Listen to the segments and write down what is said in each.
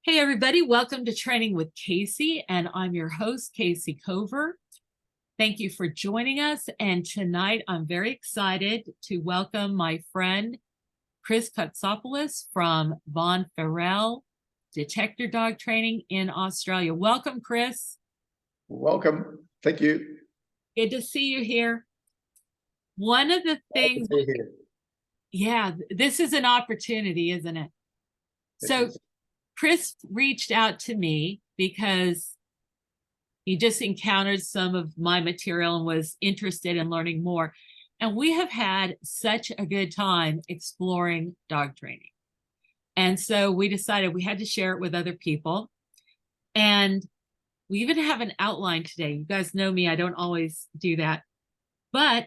Hey, everybody, welcome to Training with Kayce, and I'm your host, Kayce Cover. Thank you for joining us. And tonight, I'm very excited to welcome my friend, Kris from Forrell, Detector Dog Training in Australia. Welcome, Kris. Welcome. Thank you. Good to see you here. One of the things, yeah, this is an opportunity, isn't it? So Kris reached out to me because he just encountered some of my material and was interested in learning more. And we have had such a good time exploring dog training. And so we decided we had to share it with other people. And we even have an outline today. You guys know me, I don't always do that. But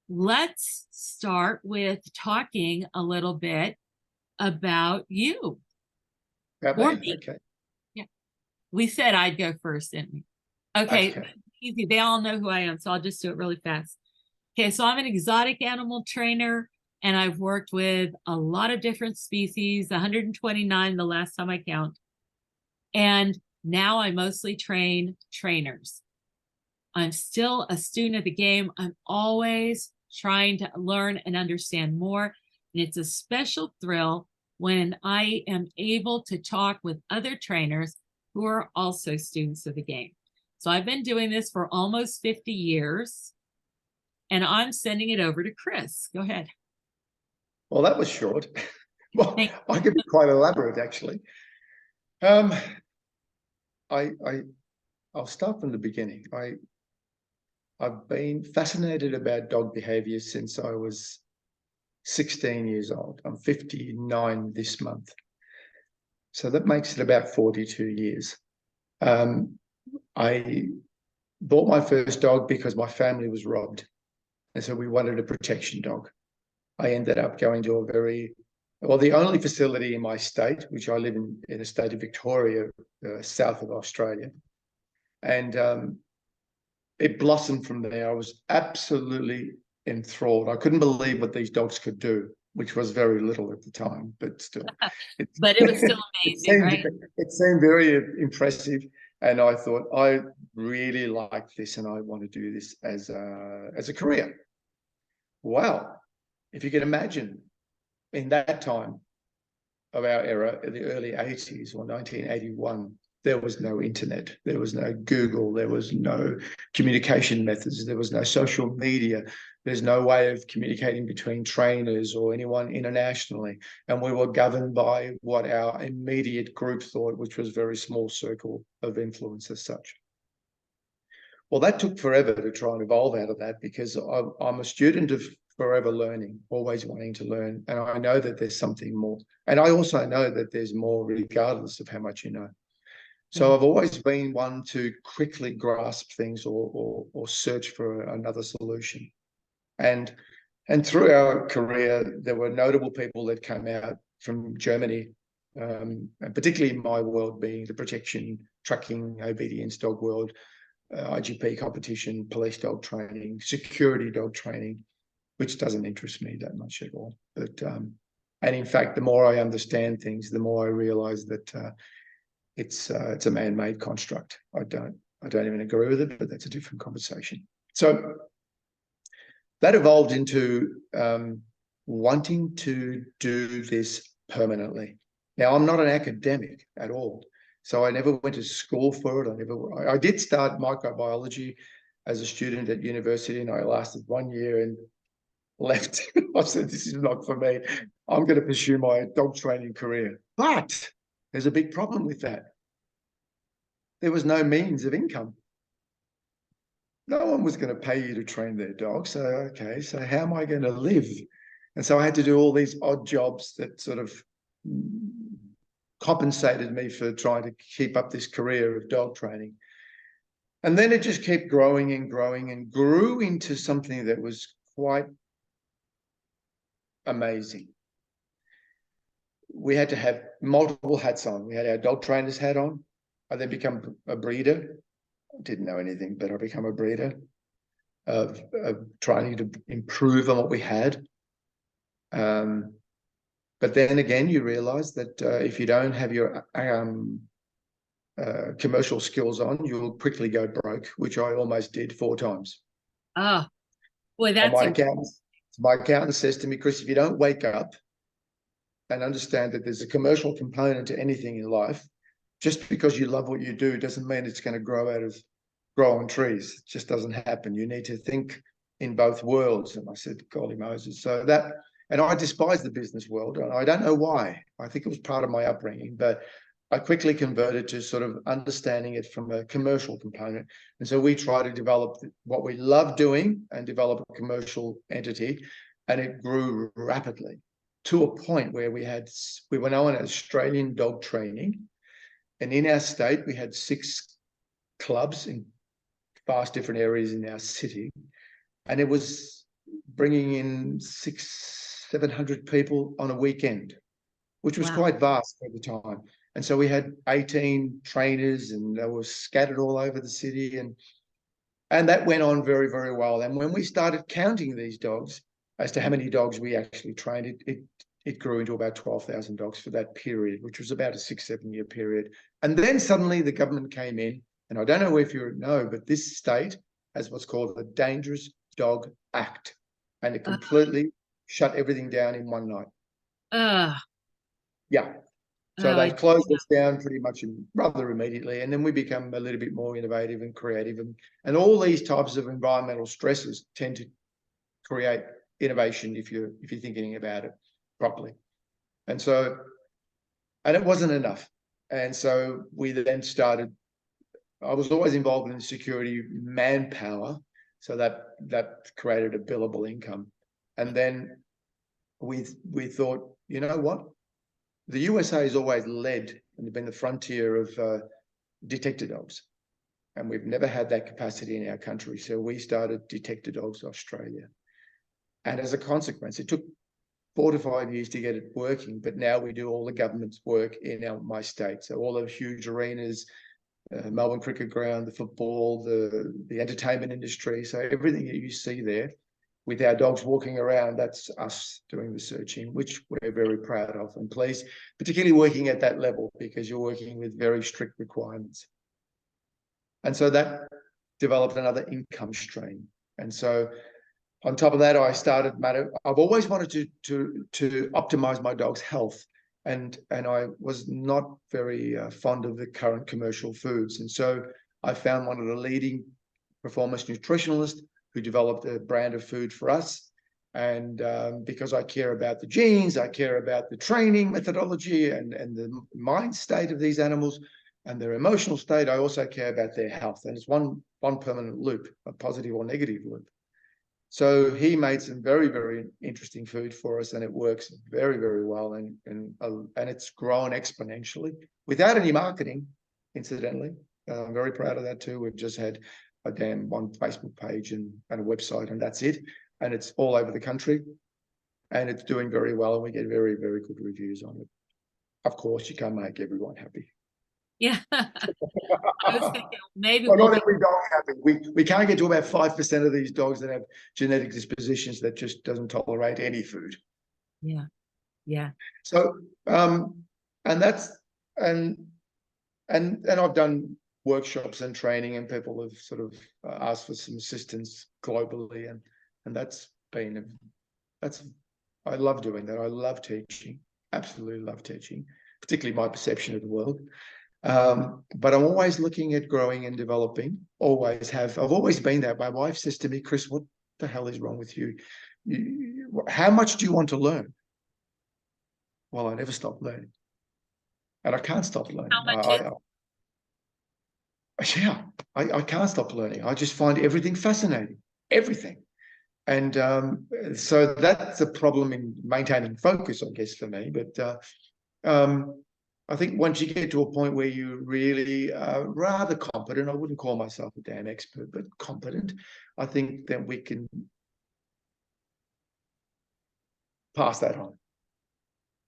let's start with talking a little bit about you. Okay. Yeah. We said I'd go first, didn't we? Okay. Easy. They all know who I am, so I'll just do it really fast. Okay, so I'm an exotic animal trainer, and I've worked with a lot of different species, 129 the last time I count. And now I mostly train trainers. I'm still a student of the game. I'm always trying to learn and understand more. And it's a special thrill when I am able to talk with other trainers who are also students of the game. So I've been doing this for almost 50 years, and I'm sending it over to Kris. Go ahead. Well, that was short. Well, I could be quite elaborate, actually. I'll start from the beginning. I've been fascinated about dog behavior since I was 16 years old. I'm 59 this month. So that makes it about 42 years. I bought my first dog because my family was robbed. And so we wanted a protection dog. I ended up going to the only facility in my state, which I live in the state of Victoria, south of Australia. And it blossomed from there. I was absolutely enthralled. I couldn't believe what these dogs could do, which was very little at the time, but still. But it was still amazing, right? It seemed very impressive. And I thought, I really like this and I want to do this as a career. Wow. If you can imagine, in that time of our era, in the early 80s or 1981, there was no internet, there was no Google, there was no communication methods, there was no social media, there's no way of communicating between trainers or anyone internationally. And we were governed by what our immediate group thought, which was a very small circle of influence as such. Well, that took forever to try and evolve out of that because I'm a student of forever learning, always wanting to learn. And I know that there's something more. And I also know that there's more regardless of how much you know. So I've always been one to quickly grasp things or search for another solution. And through our career, there were notable people that came out from Germany, and particularly in my world being the protection, trucking, obedience dog world, IGP competition, police dog training, security dog training, which doesn't interest me that much at all. But and in fact, the more I understand things, the more I realize that it's a man-made construct. I don't even agree with it, but that's a different conversation. So that evolved into wanting to do this permanently. Now, I'm not an academic at all, so I never went to school for it. I did start microbiology as a student at university, and I lasted 1 year and left. I said, this is not for me. I'm going to pursue my dog training career. But there's a big problem with that. There was no means of income. No one was going to pay you to train their dog. So, okay, so how am I going to live? And so I had to do all these odd jobs that sort of compensated me for trying to keep up this career of dog training. And then it just kept growing and growing and grew into something that was quite amazing. We had to have multiple hats on. We had our dog trainer's hat on. I then become a breeder. I didn't know anything, but I became a breeder of trying to improve on what we had. But then again, you realize that if you don't have your commercial skills on, you'll quickly go broke, which I almost did 4 times. Oh, boy, And that's my accountant says to me, Kris, if you don't wake up and understand that there's a commercial component to anything in life, just because you love what you do doesn't mean it's going to grow on trees. It just doesn't happen. You need to think in both worlds. And I said, golly Moses. So that, and I despise the business world. And I don't know why. I think it was part of my upbringing, but I quickly converted to sort of understanding it from a commercial component. And so we try to develop what we love doing and develop a commercial entity. And it grew rapidly to a point where we were known as Australian dog training. And in our state, we had 6 clubs in vast different areas in our city. And it was bringing in 600-700 people on a weekend, which was quite vast at the time. And so we had 18 trainers and they were scattered all over the city. And that went on very, very well. And when we started counting these dogs as to how many dogs we actually trained, it grew into about 12,000 dogs for that period, which was about a 6-7 year period. And then suddenly the government came in, and I don't know if you know, but this state has what's called the Dangerous Dog Act, and it completely shut everything down in one night. Yeah. So they closed us down pretty much rather immediately. And then we become a little bit more innovative and creative. And all these types of environmental stresses tend to create innovation if you're thinking about it properly. And it wasn't enough. And so we then started, I was always involved in security manpower. So that created a billable income. And then we thought, you know what? The USA has always led and been the frontier of detector dogs. And we've never had that capacity in our country. So we started Detector Dogs Australia. And as a consequence, it took 4 to 5 years to get it working, but now we do all the government's work in my state. So all those huge arenas, Melbourne Cricket Ground, the football, the entertainment industry. So everything that you see there with our dogs walking around, that's us doing the searching, which we're very proud of and pleased, particularly working at that level because you're working with very strict requirements. And so that developed another income stream. And so on top of that, I've always wanted to optimize my dog's health. And I was not very fond of the current commercial foods. And so I found one of the leading performance nutritionalists who developed a brand of food for us. And because I care about the genes, I care about the training methodology and the mind state of these animals and their emotional state, I also care about their health. And it's one permanent loop, a positive or negative loop. So he made some very, very interesting food for us, and it works very, very well. And it's grown exponentially without any marketing, incidentally. I'm very proud of that too. We've just had one Facebook page and a website, and that's it. And it's all over the country, and it's doing very well, and we get very, very good reviews on it. Of course, you can't make everyone happy. Yeah. I was thinking maybe well, not every dog happy. We can't get to about 5% of these dogs that have genetic dispositions that just doesn't tolerate any food. Yeah. Yeah. So and I've done workshops and training, and people have sort of asked for some assistance globally, and I love doing that. I love teaching, absolutely love teaching, particularly my perception of the world. But I'm always looking at growing and developing. I've always been that. My wife says to me, Kris, what the hell is wrong with you? How much do you want to learn? Well, I never stop learning, and I can't stop learning. I can't stop learning. I just find everything fascinating, everything. And so that's a problem in maintaining focus, I guess, for me. But I think once you get to a point where you really are rather competent, I wouldn't call myself a damn expert, but competent, I think that we can pass that on.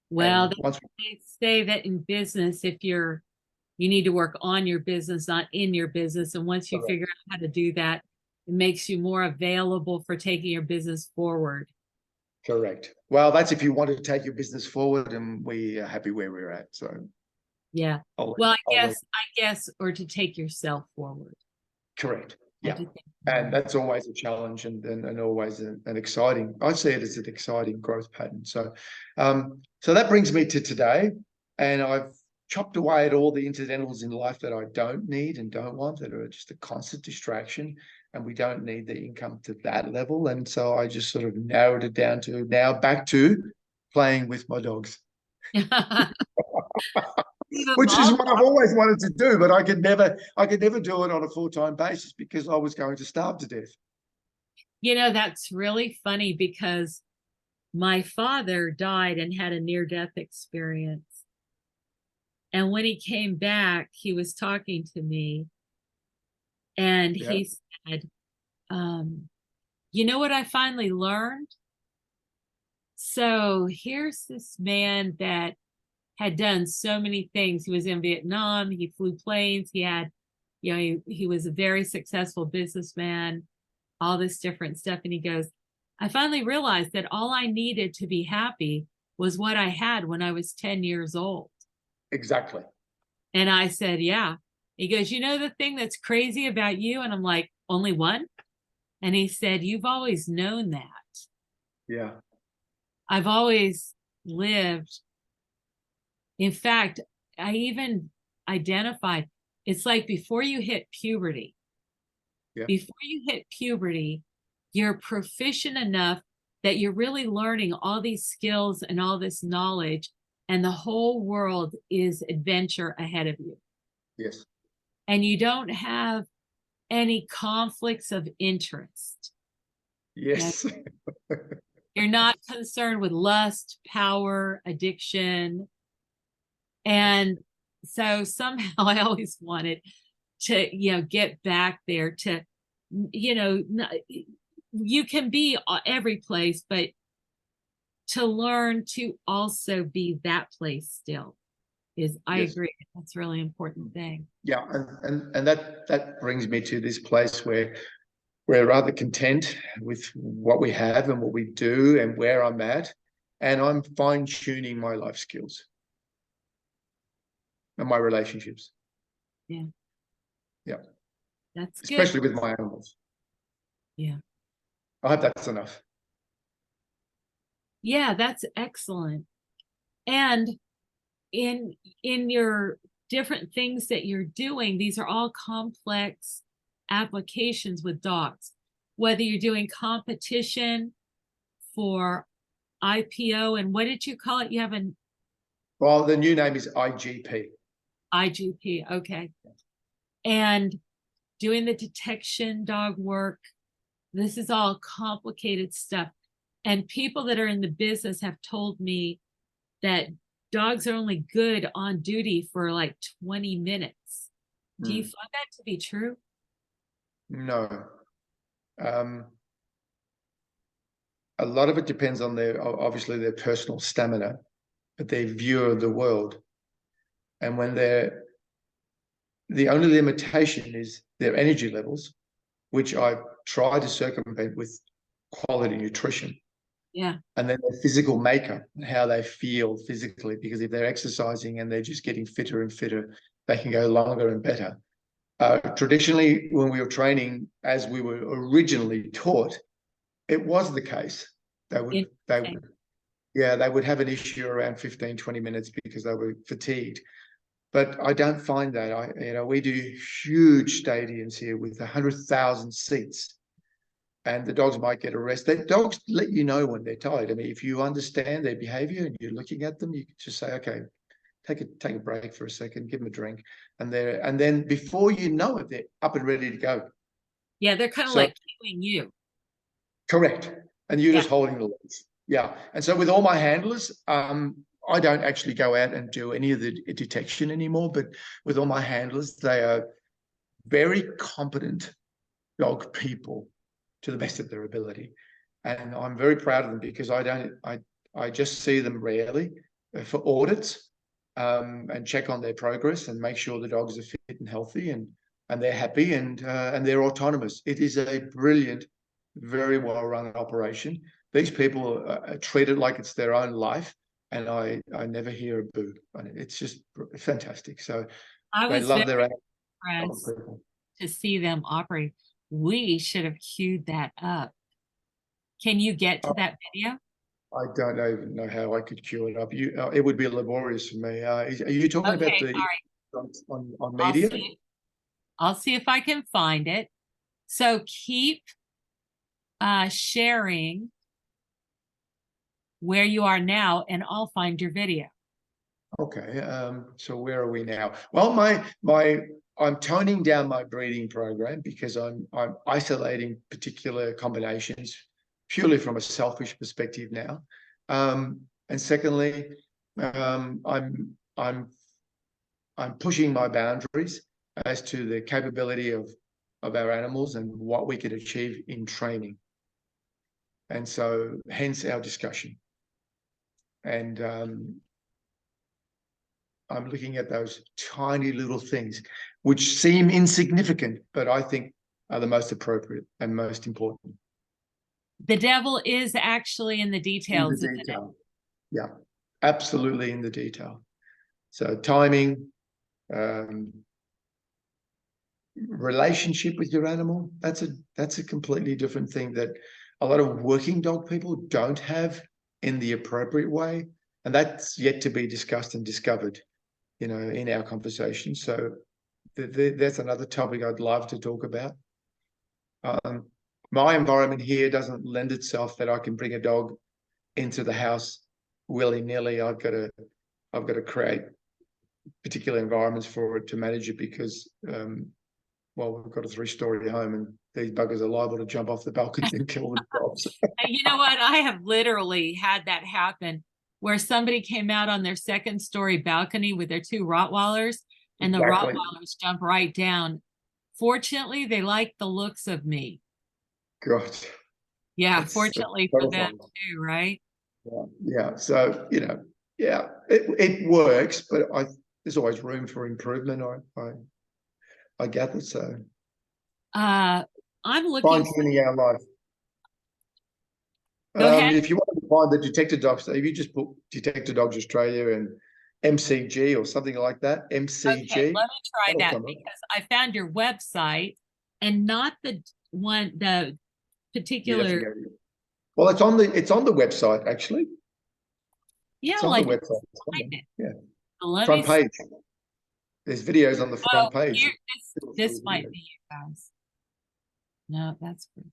Well, they say that in business, if you need to work on your business, not in your business. And once you figure out how to do that, it makes you more available for taking your business forward. Correct. Well, that's if you want to take your business forward, and we are happy where we're at. So Yeah. I'll, Well, I'll, I guess, or to take yourself forward. correct. I Yeah. do think And that's always a challenge, and always an exciting, I see it as an exciting growth pattern. So, so that brings me to today, and I've chopped away at all the incidentals in life that I don't need and don't want, that are just a constant distraction, and we don't need the income to that level. And so I just sort of narrowed it down to now back to playing with my dogs, You've which is evolved. what I've always wanted to do, but I could never do it on a full-time basis because I was going to starve to death. You know, that's really funny because my father died and had a near-death experience. And when he came back, he was talking to me and Yeah. he said, you know what I finally learned? So here's this man that had done so many things. He was in Vietnam, he flew planes, he had, you know, he was a very successful businessman, all this different stuff. And he goes, I finally realized that all I needed to be happy was what I had when I was 10 years old. Exactly. And I said, yeah. He goes, you know, the thing that's crazy about you? And I'm like, only one? And he said, you've always known that. Yeah. I've always lived. In fact, I even identified it's like before you hit puberty, Yeah. you're proficient enough that you're really learning all these skills and all this knowledge, and the whole world is adventure ahead of you. Yes. And you don't have any conflicts of interest. Yes. You're not concerned with lust, power, addiction. And so somehow I always wanted to, you know, get back there to, you know, you can be every place, but to learn to also be that place still is, I Yes. agree. That's a really important thing. Yeah. And that brings me to this place where we're rather content with what we have and what we do and where I'm at. And I'm fine-tuning my life skills and my relationships. Yeah. Yeah. That's good. Especially with my animals. Yeah. I hope that's enough. Yeah, that's excellent. And in your different things that you're doing, these are all complex applications with dogs. Whether you're doing competition for IPO, and what did you call it? You have an Well, the new name is IGP. IGP, okay. And doing the detection dog work. This is all complicated stuff. And people that are in the business have told me that dogs are only good on duty for like 20 minutes. Do you find that to be true? No. A lot of it depends on obviously their personal stamina, but their view of the world. And when the only limitation is their energy levels, which I try to circumvent with quality nutrition. Yeah. And then their physical makeup, how they feel physically, because if they're exercising and they're just getting fitter and fitter, they can go longer and better. Traditionally, when we were training, as we were originally taught, it was the case. They would have an issue around 15, 20 minutes because they were fatigued. But I don't find that. We do huge stadiums here with 100,000 seats, and the dogs might get a rest. The dogs let you know when they're tired. I mean, if you understand their behavior and you're looking at them, you can just say, okay, take a break for a second, give them a drink, and then before you know it, they're up and ready to go. Yeah, they're kind of like cueing you. Correct. And you're just holding the leads. Yeah. And so with all my handlers, I don't actually go out and do any of the detection anymore, but with all my handlers, they are very competent dog people to the best of their ability. And I'm very proud of them because I just see them rarely for audits, and check on their progress and make sure the dogs are fit and healthy and they're happy and they're autonomous. It is a brilliant, very well run operation. these people treat it like it's their own life, and I never hear a boo. It's just fantastic. So I they was love very their impressed people. to see them operate. We should have queued that up. Can you get to that video? I don't even know how I could queue it up. It would be laborious for me. Are you talking about Okay, the all right. on I'll media? I'll see if I can find it. So keep sharing where you are now, and I'll find your video. Okay. So where are we now? Well, I'm toning down my breeding program because I'm isolating particular combinations purely from a selfish perspective now. And secondly, I'm pushing my boundaries as to the capability of our animals and what we could achieve in training. And so hence our discussion. And I'm looking at those tiny little things which seem insignificant, but I think are the most appropriate and most important. The devil is actually in the details. In the detail. Yeah, absolutely in the detail. So timing, relationship with your animal, that's a completely different thing that a lot of working dog people don't have in the appropriate way. And that's yet to be discussed and discovered, in our conversation. So that's another topic I'd love to talk about. My environment here doesn't lend itself that I can bring a dog into the house willy-nilly. I've got to create particular environments for it to manage it because, we've got a 3-story home and these buggers are liable to jump off the balcony and kill themselves. You know what? I have literally had that happen where somebody came out on their 2nd-story balcony with their 2 Rottweilers, and the Rottweilers jump right down. Fortunately, they like the looks of me. God. Yeah, fortunately for them too, right? Yeah. So, it works, but there's always room for improvement. I gather so. I'm looking fine-tuning our life. Go ahead. If you want to find the Detector dogs, if you just put Detector Dogs Australia and MCG or something like that, MCG. Okay, let me try that because I found your website and not the particular. Yeah, well, it's on the website actually. Yeah, it's on the website. Yeah, so front page. There's videos on the front page. Here, this might be you guys. No, that's good.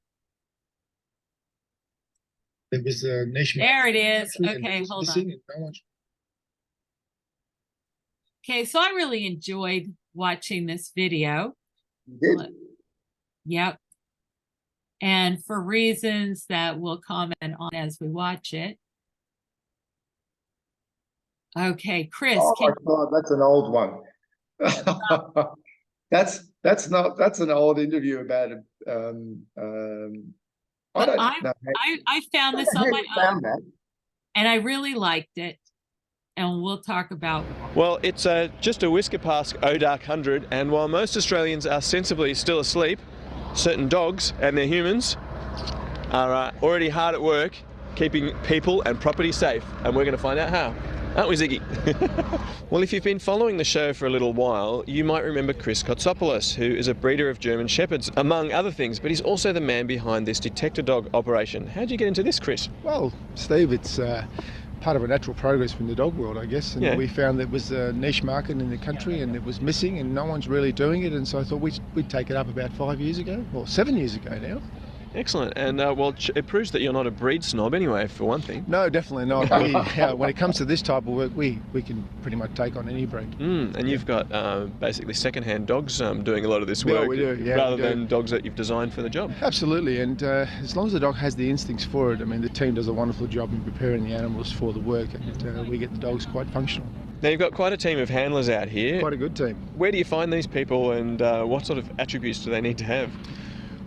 It was a nation. There it is. Okay, hold on. Okay, so I really enjoyed watching this video. You did? Yep. And for reasons that we'll comment on as we watch it. Okay, Kris. Oh my God, that's an old one. That's an old interview about I found this on my own, and I really liked it, and we'll talk about. Well, it's just a whisker past Odark 100, and while most Australians are sensibly still asleep, certain dogs and their humans are already hard at work keeping people and property safe, and we're going to find out how. Aren't we, Ziggy? Well, if you've been following the show for a little while, you might remember Kris Kotsopoulos, who is a breeder of German Shepherds, among other things, but he's also the man behind this Detector dog operation. How'd you get into this, Kris? Well, Steve, it's part of a natural progress from the dog world, I guess, and we found there was a niche market in the country and it was missing and no one's really doing it, and so I thought we'd take it up about 5 years ago, or 7 years ago now. Excellent. And well, it proves that you're not a breed snob anyway, for one thing. No, definitely not. When it comes to this type of work, we can pretty much take on any breed. And you've got basically second-hand dogs doing a lot of this work, yeah, we do. Yeah, rather than dogs that you've designed for the job. Absolutely, and as long as the dog has the instincts for it, I mean, the team does a wonderful job in preparing the animals for the work, and we get the dogs quite functional. Now, you've got quite a team of handlers out here. Quite a good team. Where do you find these people, and what sort of attributes do they need to have?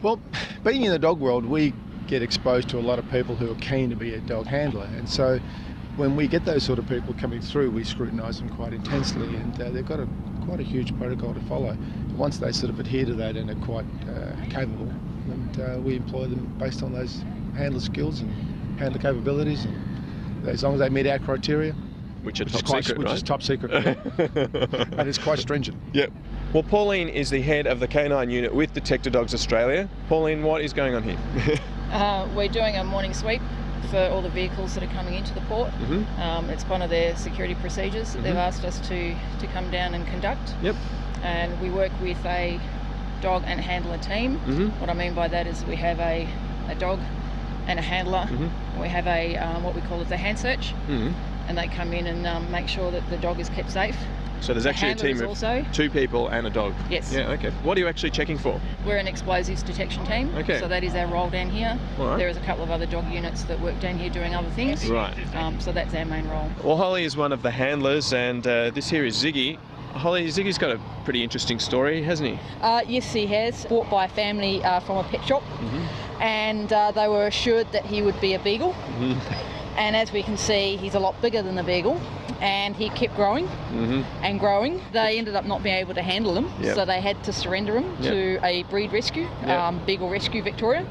Well, being in the dog world, we get exposed to a lot of people who are keen to be a dog handler, and so when we get those sort of people coming through, we scrutinise them quite intensely, and they've got quite a huge protocol to follow. Once they sort of adhere to that and are quite capable, and we employ them based on those handler skills and handler capabilities, and as long as they meet our criteria, Which are which top is quite, secret, which right? is top secret, and it's quite stringent. Yep. Well, Pauline is the head of the canine unit with Detector Dogs Australia. Pauline, what is going on here? We're doing a morning sweep for all the vehicles that are coming into the port. It's one of their security procedures that they've asked us to come down and conduct. Yep. And we work with a dog and handler team. What I mean by that is we have a dog and a handler. We have a what we call the hand search, and they come in and make sure that the dog is kept safe. So there's actually a team of also 2 people and a dog? Yes. Yeah, okay. What are you actually checking for? We're an explosives detection team. Okay. So that is our role down here. All right. There is a couple of other dog units that work down here doing other things. Right. So that's our main role. Well, Holly is one of the handlers, and this here is Ziggy. Holly, Ziggy's got a pretty interesting story, hasn't he? Yes, he has. Bought by a family from a pet shop, and they were assured that he would be a beagle. And as we can see, he's a lot bigger than the beagle, and he kept growing and growing. They ended up not being able to handle him, so they had to surrender him to a breed rescue, Beagle Rescue Victoria.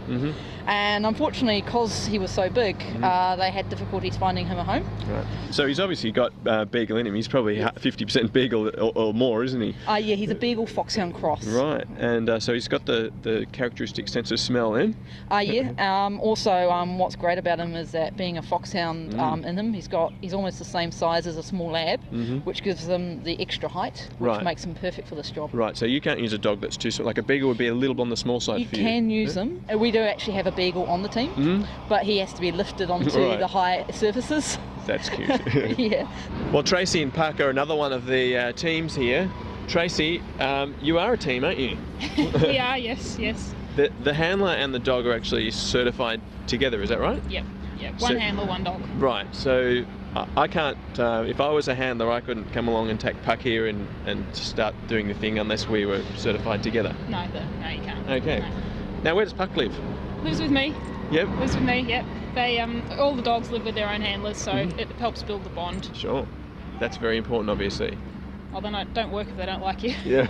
And unfortunately, because he was so big, they had difficulties finding him a home. Right. So he's obviously got beagle in him. He's probably 50% beagle or more, isn't he? Yeah, he's a beagle foxhound cross. Right, and so he's got the characteristic sense of smell then? Yeah. Also, what's great about him is that being a foxhound in him, he's almost the same size as a small lab, which gives him the extra height, which makes him perfect for this job. Right, so you can't use a dog that's too small. Like a beagle would be a little on the small side for you. You can use them. We do actually have a beagle on the team, but he has to be lifted onto the high surfaces. That's cute. Yeah. Well, Tracy and Puck are another one of the teams here. Tracy, you are a team, aren't you? We are, yes. The handler and the dog are actually certified together, is that right? Yep. One handler, one dog. Right, so I can't, if I was a handler, I couldn't come along and take Puck here and start doing the thing unless we were certified together. No, you can't. Okay. No. Now, where does Puck live? Lives with me. Yep. Lives with me, yep. They, all the dogs live with their own handlers, so it helps build the bond. Sure. That's very important, obviously. Oh, then don't work if they don't like you. Yeah.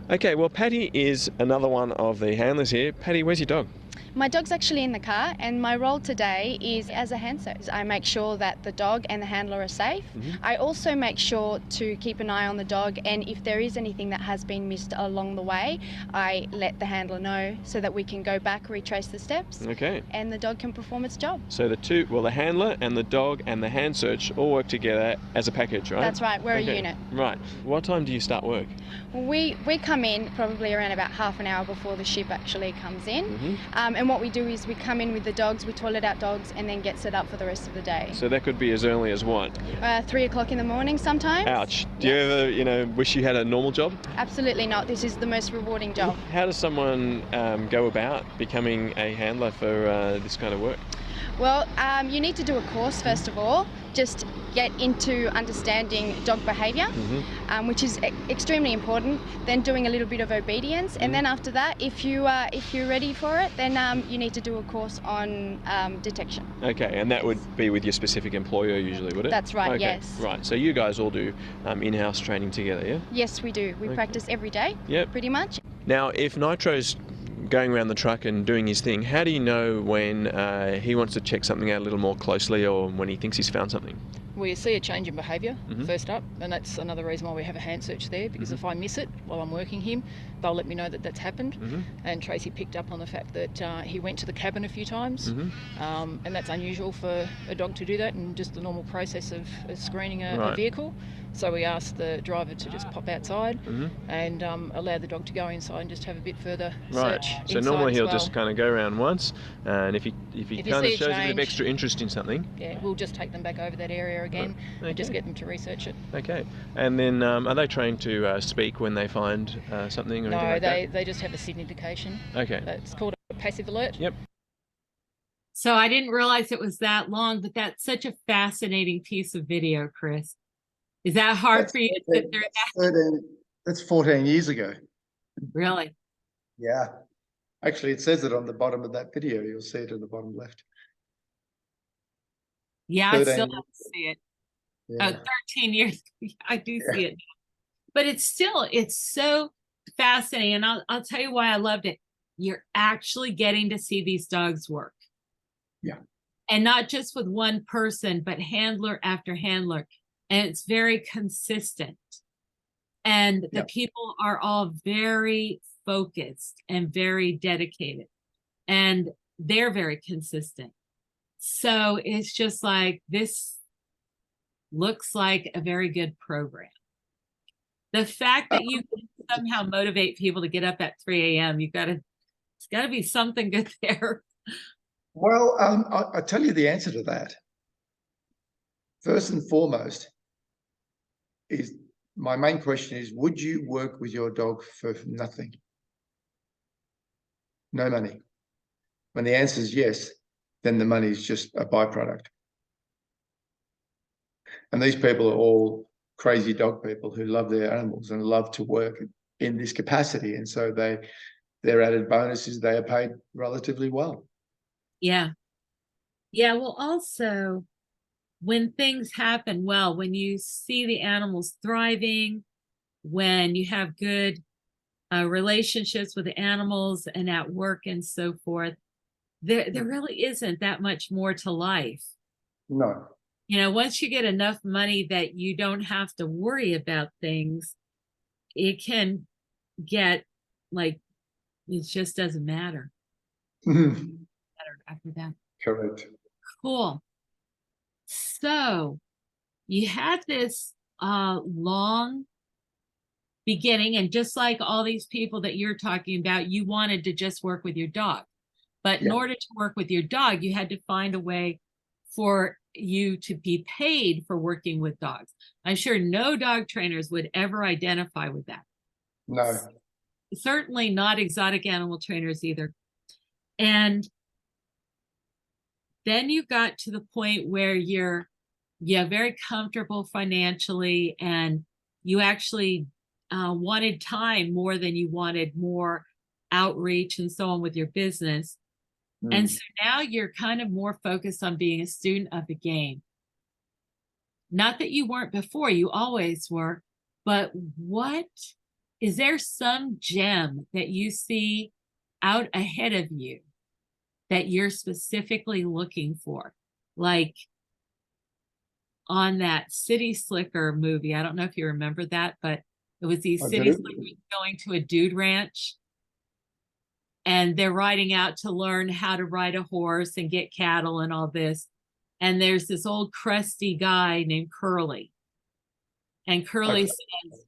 Okay, well, Patty is another one of the handlers here. Patty, where's your dog? My dog's actually in the car, and my role today is as a hand search. I make sure that the dog and the handler are safe. I also make sure to keep an eye on the dog, and if there is anything that has been missed along the way, I let the handler know so that we can go back, retrace the steps, and the dog can perform its job. So the handler and the dog and the hand search all work together as a package, right? That's right, we're a unit. Right. What time do you start work? We come in probably around about half an hour before the ship actually comes in. And what we do is we come in with the dogs, we toilet out dogs, and then get set up for the rest of the day. So that could be as early as what? 3 o'clock in the morning sometimes. Ouch. Do you ever, wish you had a normal job? Absolutely not. This is the most rewarding job. How does someone go about becoming a handler for this kind of work? Well, you need to do a course first of all, just get into understanding dog behaviour, which is extremely important. Then doing a little bit of obedience, and then after that, if you're ready for it, then you need to do a course on detection. Okay, and that would be with your specific employer usually, would it? That's right. Okay. Yes. Right. So you guys all do in-house training together, yeah? Yes, we do. We practice every day. Yep. Pretty much. Now, if Nitro's going around the truck and doing his thing, how do you know when he wants to check something out a little more closely or when he thinks he's found something? We see a change in behaviour first up, and that's another reason why we have a hand search there, because if I miss it while I'm working him, they'll let me know that that's happened. And Tracy picked up on the fact that he went to the cabin a few times, and that's unusual for a dog to do that in just the normal process of screening a vehicle. So we asked the driver to just pop outside and allow the dog to go inside and just have a bit further search. So normally he'll just kind of go around once, and if he kind of shows a bit of extra interest in something, we'll just take them back over that area again and just get them to research it. Okay. And then are they trained to speak when they find something or anything like that? No, they just have a SID indication. Okay. It's called a passive alert. Yep. So I didn't realize it was that long, but that's such a fascinating piece of video, Kris. Is that hard for you to sit through that? That's 14 years ago. Really? Yeah. Actually, it says it on the bottom of that video. You'll see it in the bottom left. Yeah, I still don't see it. Yeah. 13 years. I do see it. But it's so fascinating. And I'll tell you why I loved it. You're actually getting to see these dogs work. Yeah. And not just with one person, but handler after handler. And it's very consistent. And the people are all very focused and very dedicated. And they're very consistent. So it's just like, this looks like a very good program. The fact that you can somehow motivate people to get up at 3 a.m., it's got to be something good there. Well, I'll tell you the answer to that. First and foremost, is my main question is, would you work with your dog for nothing? No money. When the answer is yes, then the money is just a byproduct. And these people are all crazy dog people who love their animals and love to work in this capacity. And so their added bonus is they are paid relatively well. Yeah. Yeah. Well, also, when things happen well, when you see the animals thriving, when you have good relationships with the animals and at work and so forth, there really isn't that much more to life. No. You know, once you get enough money that you don't have to worry about things, it can get like, it just doesn't matter. After that. Correct. Cool. So you had this long beginning, and just like all these people that you're talking about, you wanted to just work with your dog. But in order to work with your dog, you had to find a way for you to be paid for working with dogs. I'm sure no dog trainers would ever identify with that. No. Certainly not exotic animal trainers either. And then you got to the point where you're very comfortable financially, and you actually wanted time more than you wanted more outreach and so on with your business. And so now you're kind of more focused on being a student of the game. Not that you weren't before, you always were, but is there some gem that you see out ahead of you that you're specifically looking for? Like on that City Slicker movie, I don't know if you remember that, but it was these city slickers going to a dude ranch, and they're riding out to learn how to ride a horse and get cattle and all this. And there's this old crusty guy named Curly. And Curly says,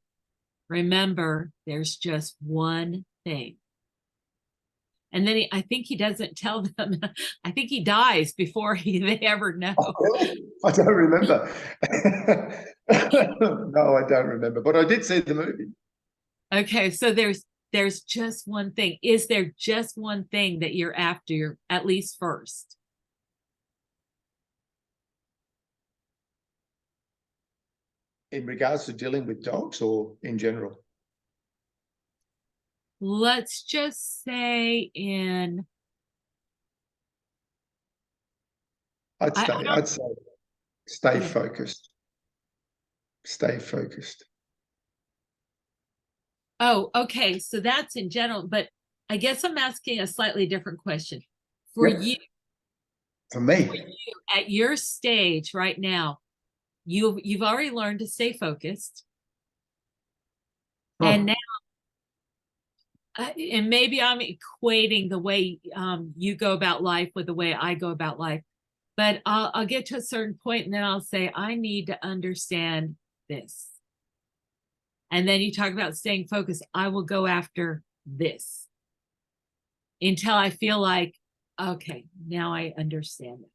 remember, there's just one thing. And then I think he doesn't tell them. I think he dies before they ever know. Oh, really? I don't remember. No, I don't remember. But I did see the movie. Okay, so there's just one thing. Is there just one thing that you're after, at least first? In regards to dealing with dogs, or in general? Let's just say I'd say stay focused. Stay focused. Oh, okay. So that's in general, but I guess I'm asking a slightly different question. For you, for me, at your stage right now, you've already learned to stay focused. And now, and maybe I'm equating the way you go about life with the way I go about life, but I'll get to a certain point and then I'll say, I need to understand this. And then you talk about staying focused. I will go after this until I feel like, okay, now I understand it.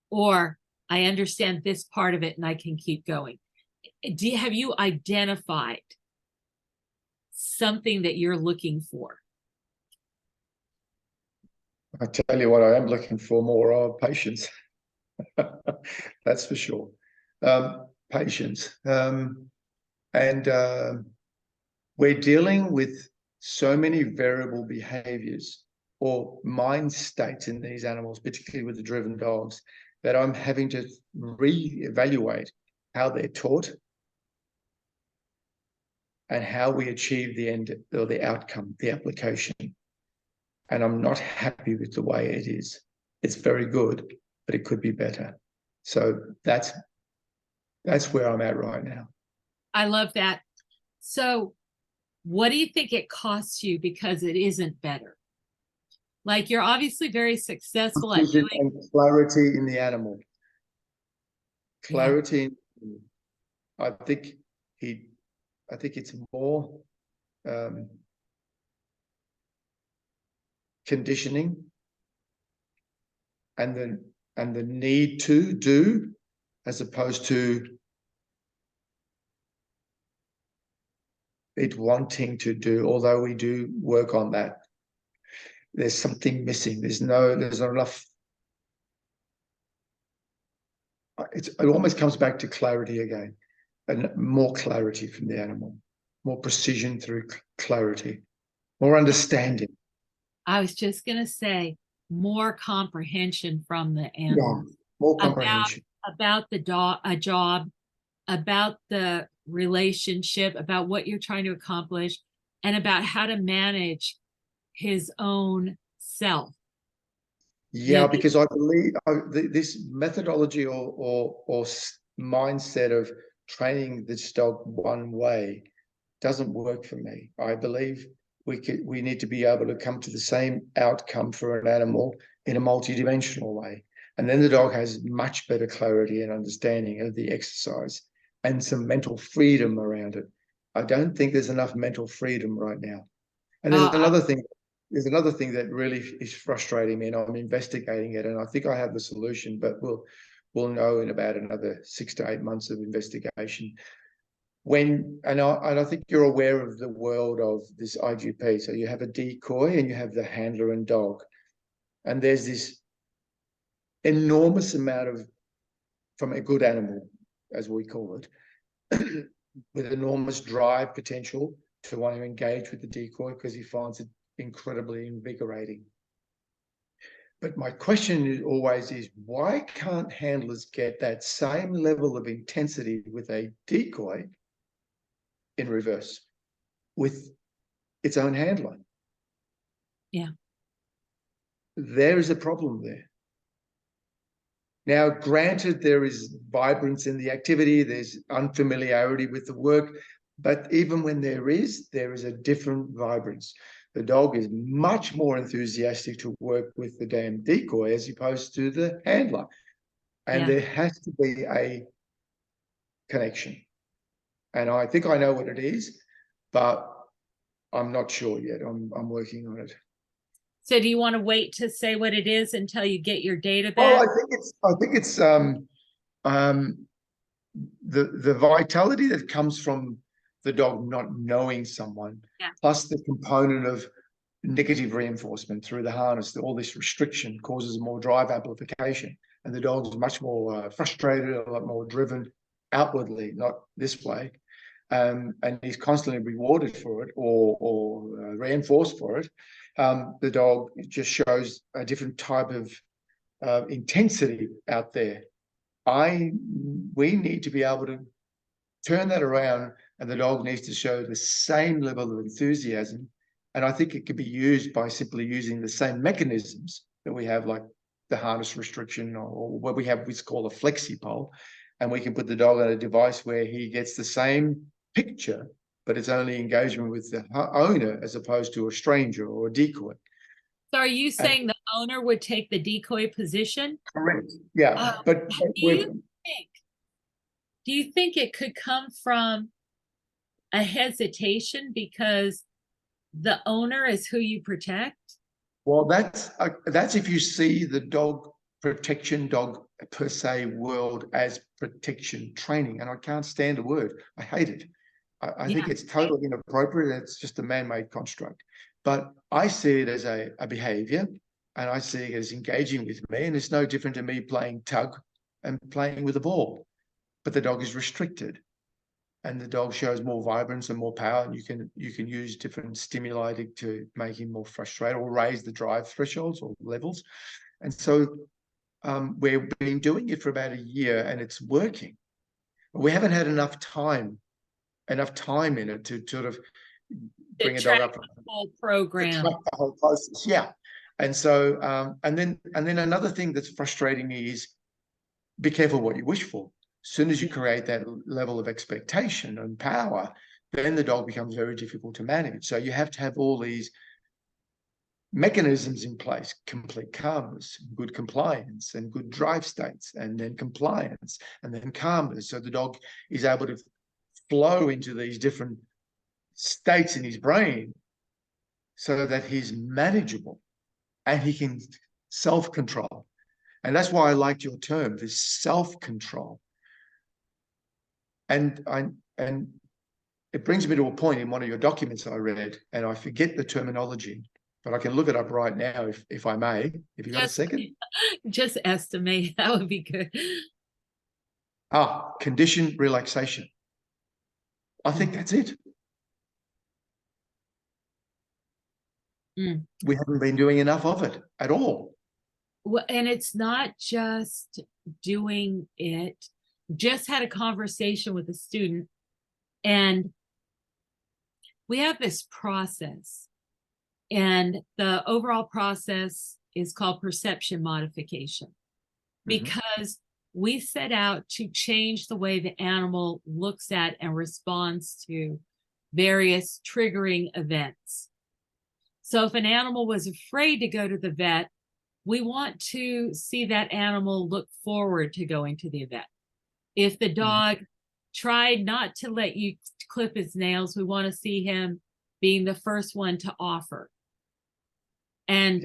Or I understand this part of it and I can keep going. Have you identified something that you're looking for? I tell you what, I am looking for more of patience. That's for sure. Patience. And we're dealing with so many variable behaviors or mind states in these animals, particularly with the driven dogs, that I'm having to reevaluate how they're taught and how we achieve the end or the outcome, the application. And I'm not happy with the way it is. It's very good, but it could be better. So that's where I'm at right now. I love that. So what do you think it costs you because it isn't better? Like, you're obviously very successful at doing And clarity in the animal. Clarity. Yeah. I think it's more conditioning and the need to do, as opposed to it wanting to do, although we do work on that. There's something missing. There's not enough. It almost comes back to clarity again, and more clarity from the animal, more precision through clarity, more understanding. I was just going to say more comprehension from the animal. Yeah, more comprehension. About the job, about the relationship, about what you're trying to accomplish, and about how to manage his own self. Yeah, because I believe this methodology or mindset of training this dog one way doesn't work for me. I believe we need to be able to come to the same outcome for an animal in a multidimensional way. And then the dog has much better clarity and understanding of the exercise and some mental freedom around it. I don't think there's enough mental freedom right now. And there's another thing that really is frustrating me, and I'm investigating it, and I think I have the solution, but we'll know in about another 6 to 8 months of investigation. I think you're aware of the world of this IGP. So you have a decoy and you have the handler and dog. And there's this enormous amount from a good animal, as we call it, with enormous drive potential to want to engage with the decoy because he finds it incredibly invigorating. But my question always is, why can't handlers get that same level of intensity with a decoy in reverse with its own handler? Yeah. There is a problem there. Now, granted, there is vibrance in the activity, there's unfamiliarity with the work, but even when there is a different vibrance. The dog is much more enthusiastic to work with the damn decoy as opposed to the handler. And there has to be a connection. And I think I know what it is, but I'm not sure yet. I'm working on it. So do you want to wait to say what it is until you get your data back? Well, I think it's the vitality that comes from the dog not knowing someone, plus the component of negative reinforcement through the harness. All this restriction causes more drive amplification, and the dog's much more frustrated, a lot more driven outwardly, not this way. And he's constantly rewarded for it or reinforced for it. The dog just shows a different type of intensity out there. We need to be able to turn that around, and the dog needs to show the same level of enthusiasm. And I think it could be used by simply using the same mechanisms that we have, like the harness restriction, or what we have, what's called a flexi pole. And we can put the dog on a device where he gets the same picture, but it's only engagement with the owner as opposed to a stranger or a decoy. So are you saying the owner would take the decoy position? Correct. Yeah. But do you think it could come from a hesitation because the owner is who you protect? Well, that's if you see the dog protection, dog per se world as protection training, and I can't stand the word. I hate it. I think it's totally inappropriate. It's just a man-made construct. But I see it as a behavior, and I see it as engaging with me, and it's no different to me playing tug and playing with a ball. But the dog is restricted, and the dog shows more vibrance and more power, and you can use different stimuli to make him more frustrated or raise the drive thresholds or levels. And so we've been doing it for about a year, and it's working. But we haven't had enough time in it to sort of bring a dog up. The whole program. The whole process, yeah. And so, and then another thing that's frustrating is be careful what you wish for. As soon as you create that level of expectation and power, then the dog becomes very difficult to manage. So you have to have all these mechanisms in place: complete calmness, good compliance, and good drive states, and then compliance, and then calmness. So the dog is able to flow into these different states in his brain so that he's manageable and he can self-control. And that's why I liked your term, this self-control. And it brings me to a point in one of your documents I read, and I forget the terminology, but I can look it up right now if I may. If you got a second. Just estimate, that would be good. Conditioned relaxation. I think that's it. We haven't been doing enough of it at all. Well, and it's not just doing it. Just had a conversation with a student, and we have this process, and the overall process is called perception modification, because we set out to change the way the animal looks at and responds to various triggering events. So if an animal was afraid to go to the vet, we want to see that animal look forward to going to the vet. If the dog tried not to let you clip his nails, we want to see him being the first one to offer. And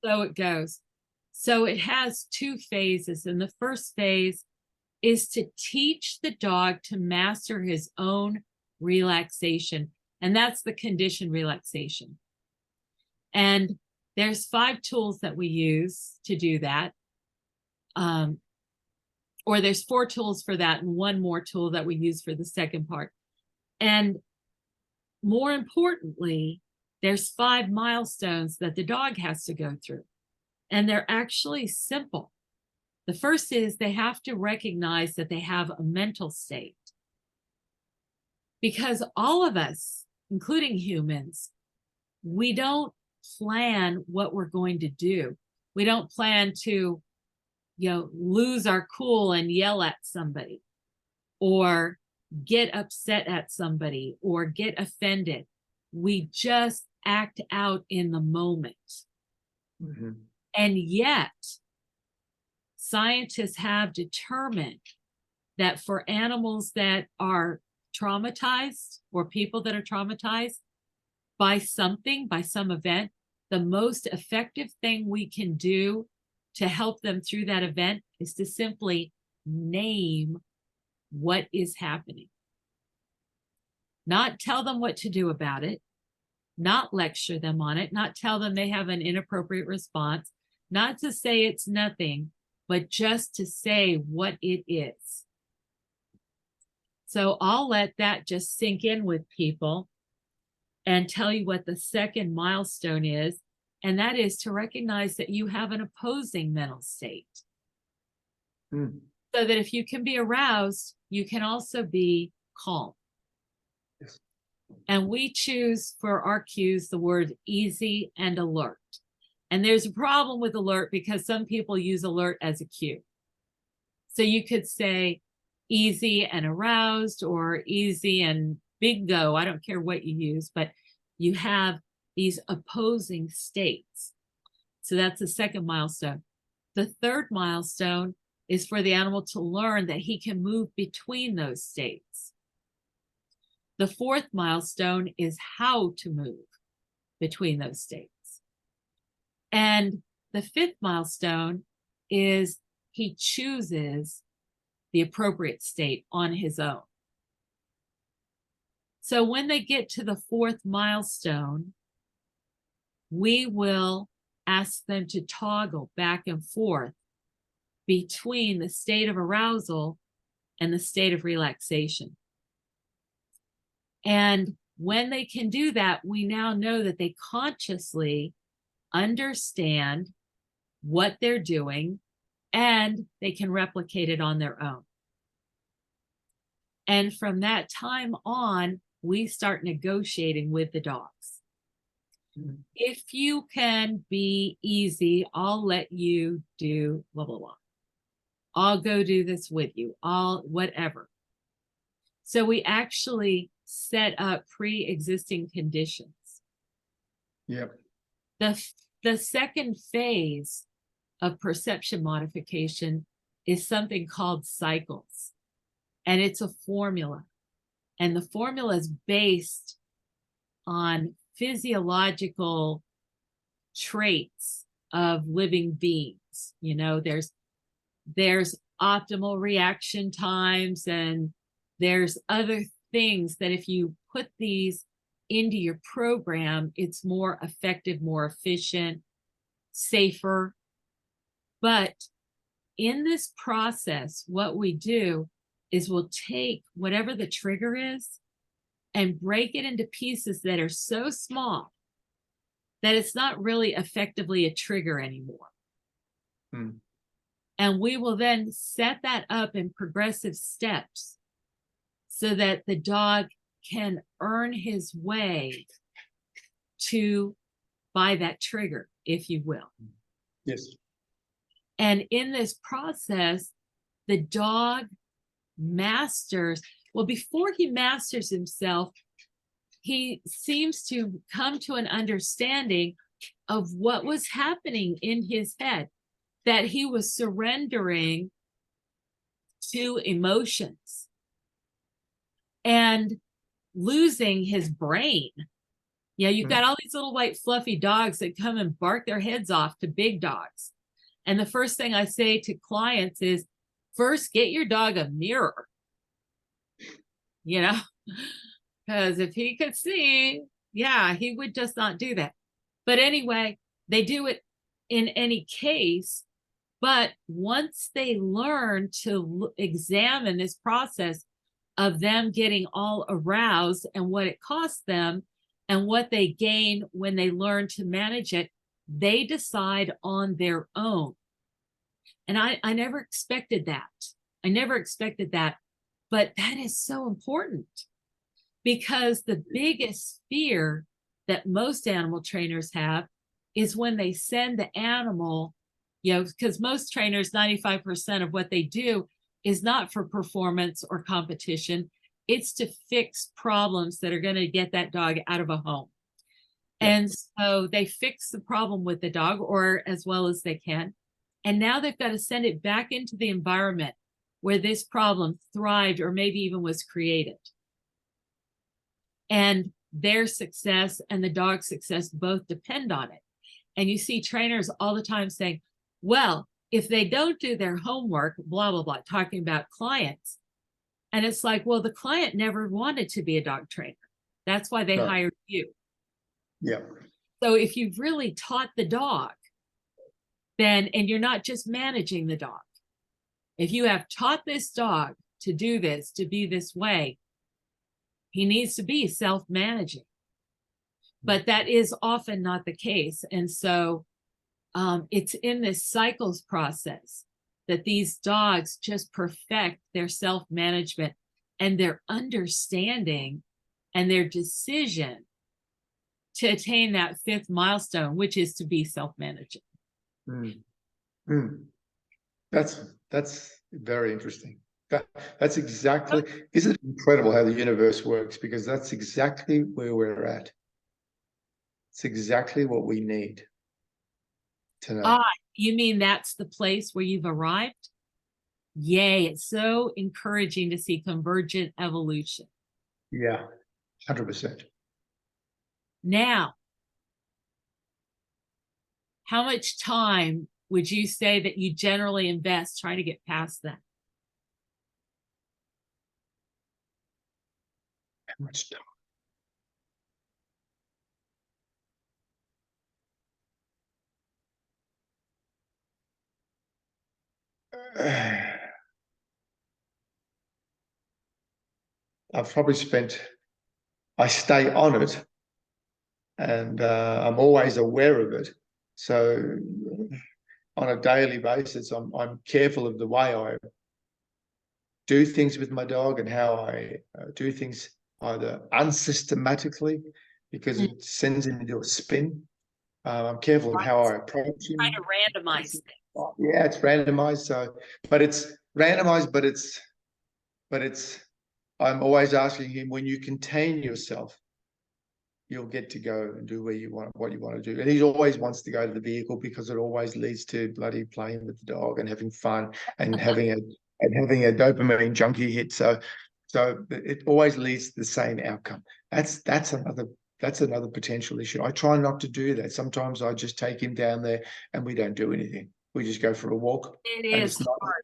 so it goes. So it has two phases. And the first phase is to teach the dog to master his own relaxation. And that's the conditioned relaxation. And there's 5 tools that we use to do that. Or there's 4 tools for that and 1 more tool that we use for the second part. And more importantly, there's 5 milestones that the dog has to go through. And they're actually simple. The first is they have to recognize that they have a mental state. Because all of us, including humans, we don't plan what we're going to do. We don't plan to, lose our cool and yell at somebody, or get upset at somebody, or get offended. We just act out in the moment. And yet, scientists have determined that for animals that are traumatized, or people that are traumatized by something, by some event, the most effective thing we can do to help them through that event is to simply name what is happening. Not tell them what to do about it, not lecture them on it, not tell them they have an inappropriate response, not to say it's nothing, but just to say what it is. So I'll let that just sink in with people and tell you what the second milestone is, and that is to recognize that you have an opposing mental state. So that if you can be aroused, you can also be calm. And we choose for our cues the word easy and alert. And there's a problem with alert because some people use alert as a cue. So you could say easy and aroused, or easy and big go. I don't care what you use, but you have these opposing states. So that's the second milestone. The third milestone is for the animal to learn that he can move between those states. The fourth milestone is how to move between those states. And the fifth milestone is he chooses the appropriate state on his own. So when they get to the fourth milestone, we will ask them to toggle back and forth between the state of arousal and the state of relaxation. And when they can do that, we now know that they consciously understand what they're doing and they can replicate it on their own. And from that time on, we start negotiating with the dogs. If you can be easy, I'll let you do blah, blah, blah. I'll go do this with you, whatever. So we actually set up pre-existing conditions. Yep. The second phase of perception modification is something called cycles. And it's a formula. And the formula is based on physiological traits of living beings. You know, there's optimal reaction times, and there's other things that if you put these into your program, it's more effective, more efficient, safer. But in this process, what we do is we'll take whatever the trigger is and break it into pieces that are so small that it's not really effectively a trigger anymore. And we will then set that up in progressive steps so that the dog can earn his way by that trigger, if you will. Yes. And in this process, the dog masters, well, before he masters himself, he seems to come to an understanding of what was happening in his head, that he was surrendering to emotions and losing his brain. Yeah, you've got all these little white fluffy dogs that come and bark their heads off to big dogs. And the first thing I say to clients is, first, get your dog a mirror. You know, because if he could see, yeah, he would just not do that. But anyway, they do it in any case. But once they learn to examine this process of them getting all aroused and what it costs them and what they gain when they learn to manage it, they decide on their own. And I never expected that. I never expected that. But that is so important, because the biggest fear that most animal trainers have is when they send the animal, you know, because most trainers, 95% of what they do is not for performance or competition. It's to fix problems that are going to get that dog out of a home. Yeah. And so they fix the problem with the dog, or as well as they can. And now they've got to send it back into the environment where this problem thrived or maybe even was created. And their success and the dog's success both depend on it. And you see trainers all the time saying, well, if they don't do their homework, blah, blah, blah, talking about clients. And it's like, well, the client never wanted to be a dog trainer. That's why they hired you. Yeah. So if you've really taught the dog, then, and you're not just managing the dog, if you have taught this dog to do this, to be this way, he needs to be self-managing. But that is often not the case. And so it's in this cycles process that these dogs just perfect their self-management and their understanding and their decision to attain that fifth milestone, which is to be self-managing. That's very interesting. That's exactly, isn't it incredible how the universe works? Because that's exactly where we're at. It's exactly what we need to know. You mean that's the place where you've arrived? Yay, it's so encouraging to see convergent evolution. Yeah, 100%. Now, how much time would you say that you generally invest trying to get past that? How much time? I've probably I stay on it, and I'm always aware of it. So on a daily basis, I'm careful of the way I do things with my dog and how I do things, either unsystematically, because it sends him into a spin. I'm careful of how I approach him. Trying to randomize things. Yeah, it's randomized. So, but it's randomized, but it's, I'm always asking him, when you contain yourself, you'll get to go and do what you want to do. And he always wants to go to the vehicle because it always leads to bloody playing with the dog and having fun and having a dopamine junkie hit. So it always leads to the same outcome. That's another potential issue. I try not to do that. Sometimes I just take him down there and we don't do anything. We just go for a walk. It is hard.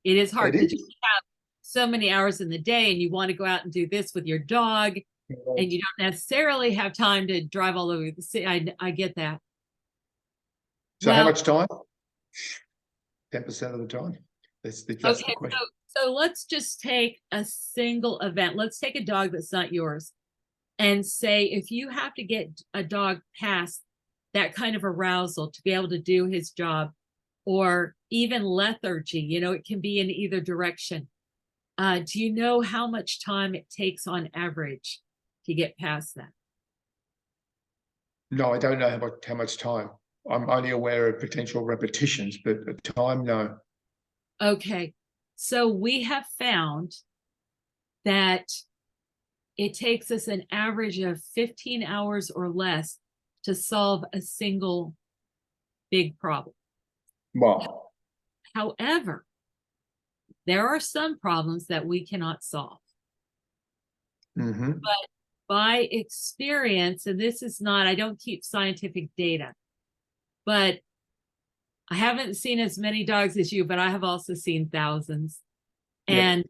It is hard because you have so many hours in the day and you want to go out and do this with your dog. And you don't necessarily have time to drive all over the city. I get that. So how much time? 10% of the time. That's the question. So let's just take a single event. Let's take a dog that's not yours and say, if you have to get a dog past that kind of arousal to be able to do his job, or even lethargy, you know, it can be in either direction. Do you know how much time it takes on average to get past that? No, I don't know how much time. I'm only aware of potential repetitions, but time, no. Okay, so we have found that it takes us an average of 15 hours or less to solve a single big problem. Wow. However, there are some problems that we cannot solve. But by experience, and this is not, I don't keep scientific data, but I haven't seen as many dogs as you, but I have also seen thousands. And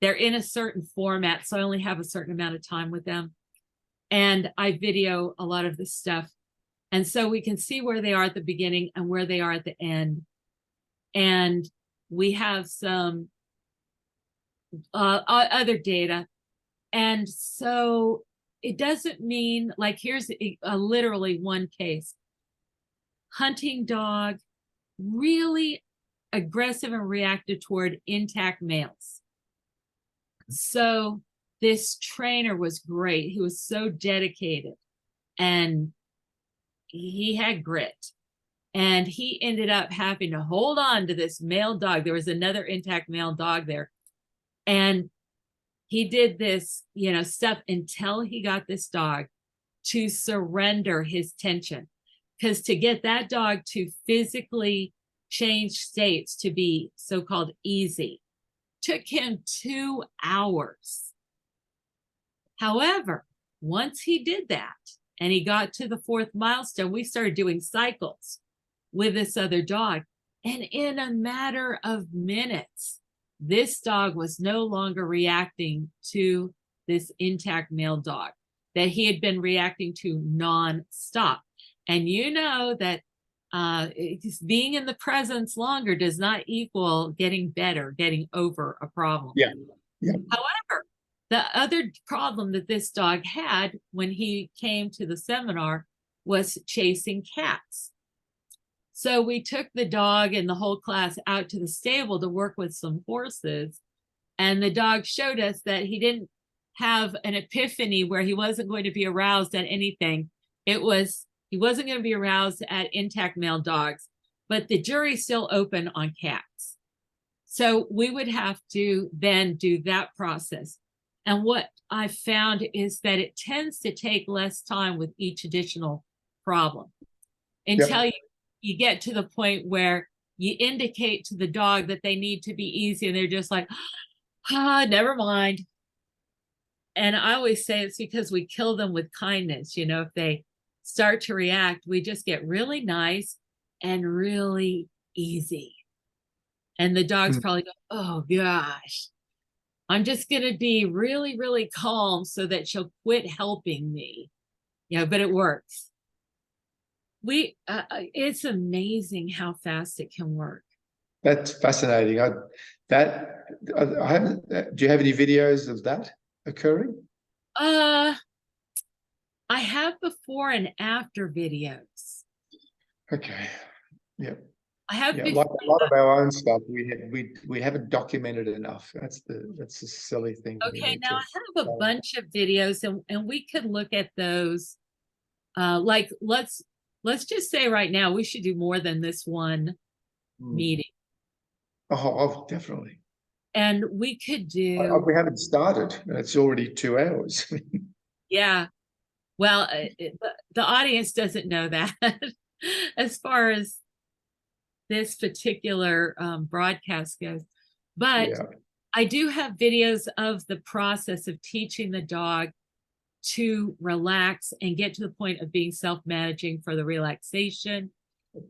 they're in a certain format, so I only have a certain amount of time with them. And I video a lot of this stuff. And so we can see where they are at the beginning and where they are at the end. And we have some other data. And so it doesn't mean, like, here's literally one case. Hunting dog, really aggressive and reactive toward intact males. So this trainer was great. He was so dedicated and he had grit. And he ended up having to hold on to this male dog. There was another intact male dog there. And he did this, you know, stuff until he got this dog to surrender his tension. Because to get that dog to physically change states to be so-called easy took him 2 hours. However, once he did that and he got to the 4th milestone, we started doing cycles with this other dog. And in a matter of minutes, this dog was no longer reacting to this intact male dog that he had been reacting to non-stop. And you know that being in the presence longer does not equal getting better, getting over a problem. Yeah. However, the other problem that this dog had when he came to the seminar was chasing cats. So we took the dog and the whole class out to the stable to work with some horses. And the dog showed us that he didn't have an epiphany where he wasn't going to be aroused at anything. He wasn't going to be aroused at intact male dogs, but the jury's still open on cats. So we would have to then do that process. And what I found is that it tends to take less time with each additional problem until you get to the point where you indicate to the dog that they need to be easy and they're just like, never mind. And I always say it's because we kill them with kindness. You know, if they start to react, we just get really nice and really easy. And the dog's probably go, oh gosh, I'm just going to be really, really calm so that she'll quit helping me. Yeah, but it works. It's amazing how fast it can work. That's fascinating. Do you have any videos of that occurring? I have before and after videos. Okay. Yeah. I have like a lot of our own stuff. We haven't documented enough. That's a silly thing. Okay, now I have a bunch of videos and we could look at those Like let's just say right now we should do more than this one meeting. Oh, definitely. And we could do, We haven't started, and it's already 2 hours. yeah. Well, the audience doesn't know that as far as this particular broadcast goes. But Yeah. I do have videos of the process of teaching the dog to relax and get to the point of being self-managing for the relaxation.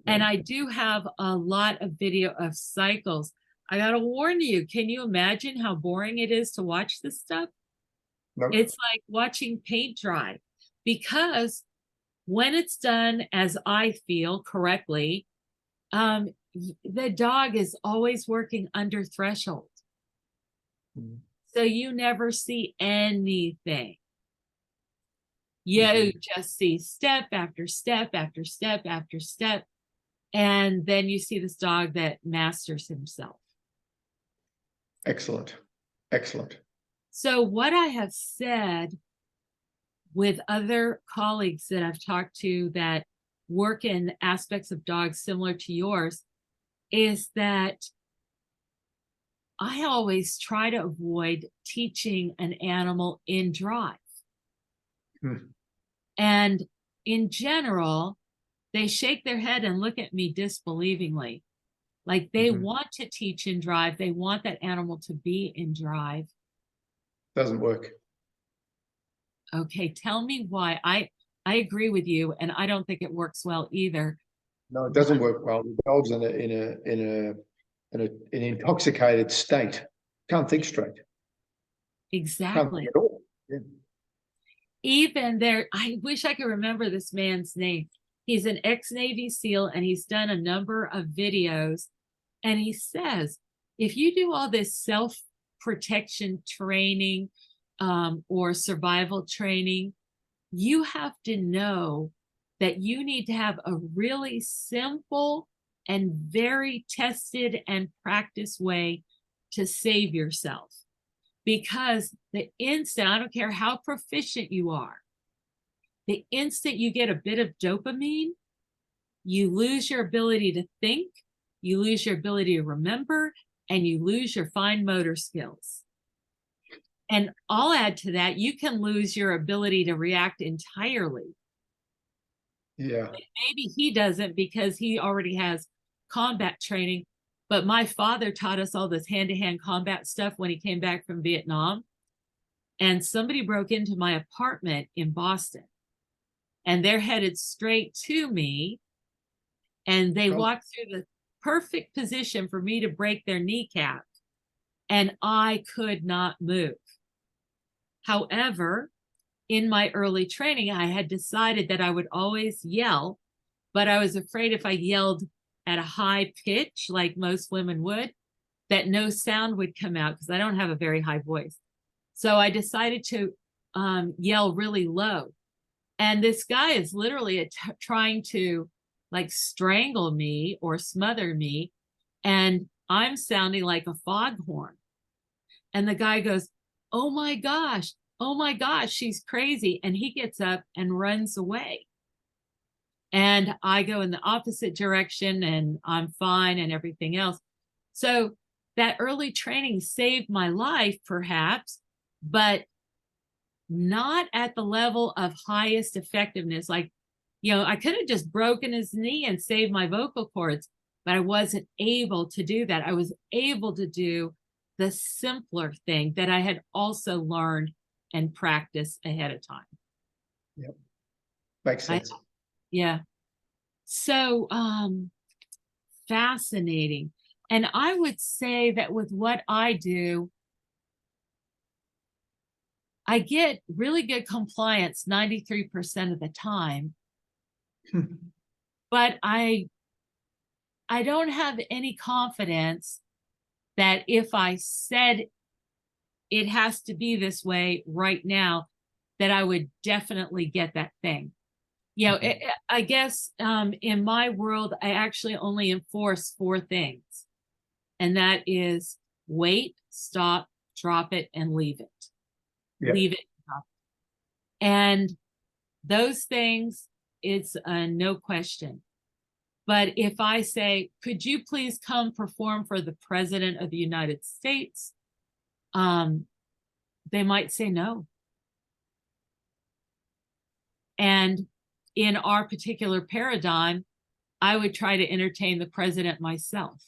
And I do have a lot of video of cycles. I gotta warn you, can you imagine how boring it is to watch this stuff? No. It's like watching paint dry, because when it's done as I feel correctly, the dog is always working under threshold. So you never see anything. You just see step after step after step after step. And then you see this dog that masters himself. Excellent. Excellent. So what I have said with other colleagues that I've talked to that work in aspects of dogs similar to yours is that I always try to avoid teaching an animal in drive. And in general, they shake their head and look at me disbelievingly. Like they want to teach in drive. They want that animal to be in drive. Doesn't work. Okay, tell me why. I agree with you, and I don't think it works well either. No, it doesn't work well. The dog's in an intoxicated state. Can't think straight. Exactly. Can't think at all. Yeah. Even there, I wish I could remember this man's name. He's an ex-Navy SEAL, and he's done a number of videos. And he says, if you do all this self-protection training or survival training, you have to know that you need to have a really simple and very tested and practiced way to save yourself. Because the instant, I don't care how proficient you are, the instant you get a bit of dopamine, you lose your ability to think, you lose your ability to remember, and you lose your fine motor skills. And I'll add to that, you can lose your ability to react entirely. Yeah. Maybe he doesn't because he already has combat training, but my father taught us all this hand-to-hand combat stuff when he came back from Vietnam. And somebody broke into my apartment in Boston, and they're headed straight to me, and they walked through the perfect position for me to break their kneecap, and I could not move. However, in my early training, I had decided that I would always yell, but I was afraid if I yelled at a high pitch, like most women would, that no sound would come out because I don't have a very high voice. So I decided to yell really low. And this guy is literally trying to like strangle me or smother me. And I'm sounding like a foghorn. And the guy goes, oh my gosh, she's crazy. And he gets up and runs away. And I go in the opposite direction and I'm fine and everything else. So that early training saved my life, perhaps, but not at the level of highest effectiveness. Like, you know, I could have just broken his knee and saved my vocal cords, but I wasn't able to do that. I was able to do the simpler thing that I had also learned and practiced ahead of time. Yep. Makes sense. Yeah. So fascinating. And I would say that with what I do, I get really good compliance 93% of the time. But I don't have any confidence that if I said it has to be this way right now, that I would definitely get that thing. You know, I guess in my world, I actually only enforce 4 things. And that is wait, stop, drop it, and leave it. Yep. Leave it. Drop it. And those things it's a no question. But if I say, could you please come perform for the President of the United States? They might say no. And in our particular paradigm, I would try to entertain the president myself.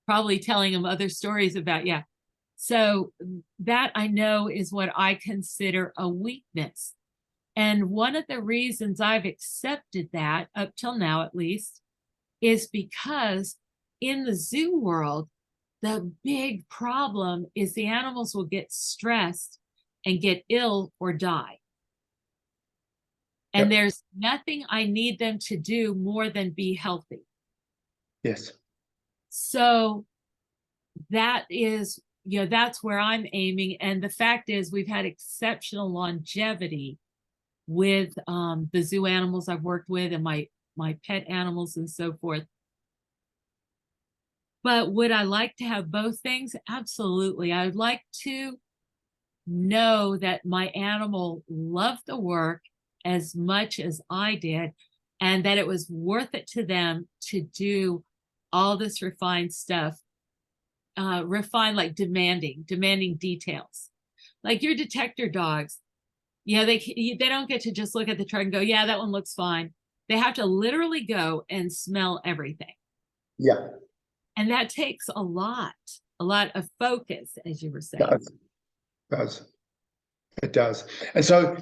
Probably telling him other stories about, yeah. So that I know is what I consider a weakness. And one of the reasons I've accepted that, up till now at least, is because in the zoo world, the big problem is the animals will get stressed and get ill or die. And there's nothing I need them to do more than be healthy. Yes. So that is, you know, that's where I'm aiming. And the fact is we've had exceptional longevity with the zoo animals I've worked with and my pet animals and so forth. But would I like to have both things? Absolutely. I would like to know that my animal loved the work as much as I did, and that it was worth it to them to do all this refined stuff. Refined, like demanding details. Like your detector dogs, you know, they don't get to just look at the truck and go, yeah, that one looks fine. They have to literally go and smell everything. Yeah. And that takes a lot of focus, as you were saying. It does. And so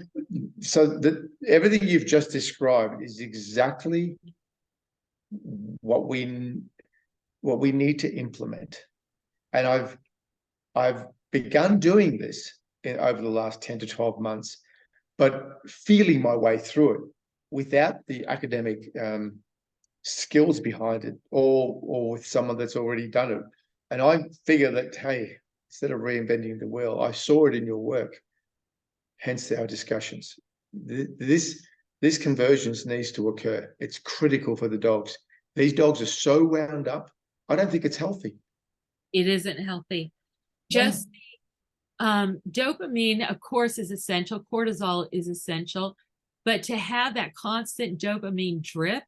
everything you've just described is exactly what we need to implement. And I've begun doing this over the last 10 to 12 months, but feeling my way through it without the academic skills behind it, or with someone that's already done it. And I figure that, hey, instead of reinventing the wheel, I saw it in your work, hence our discussions. This convergence needs to occur. It's critical for the dogs. These dogs are so wound up. I don't think it's healthy. It isn't healthy. Just dopamine, of course, is essential. Cortisol is essential. But to have that constant dopamine drip,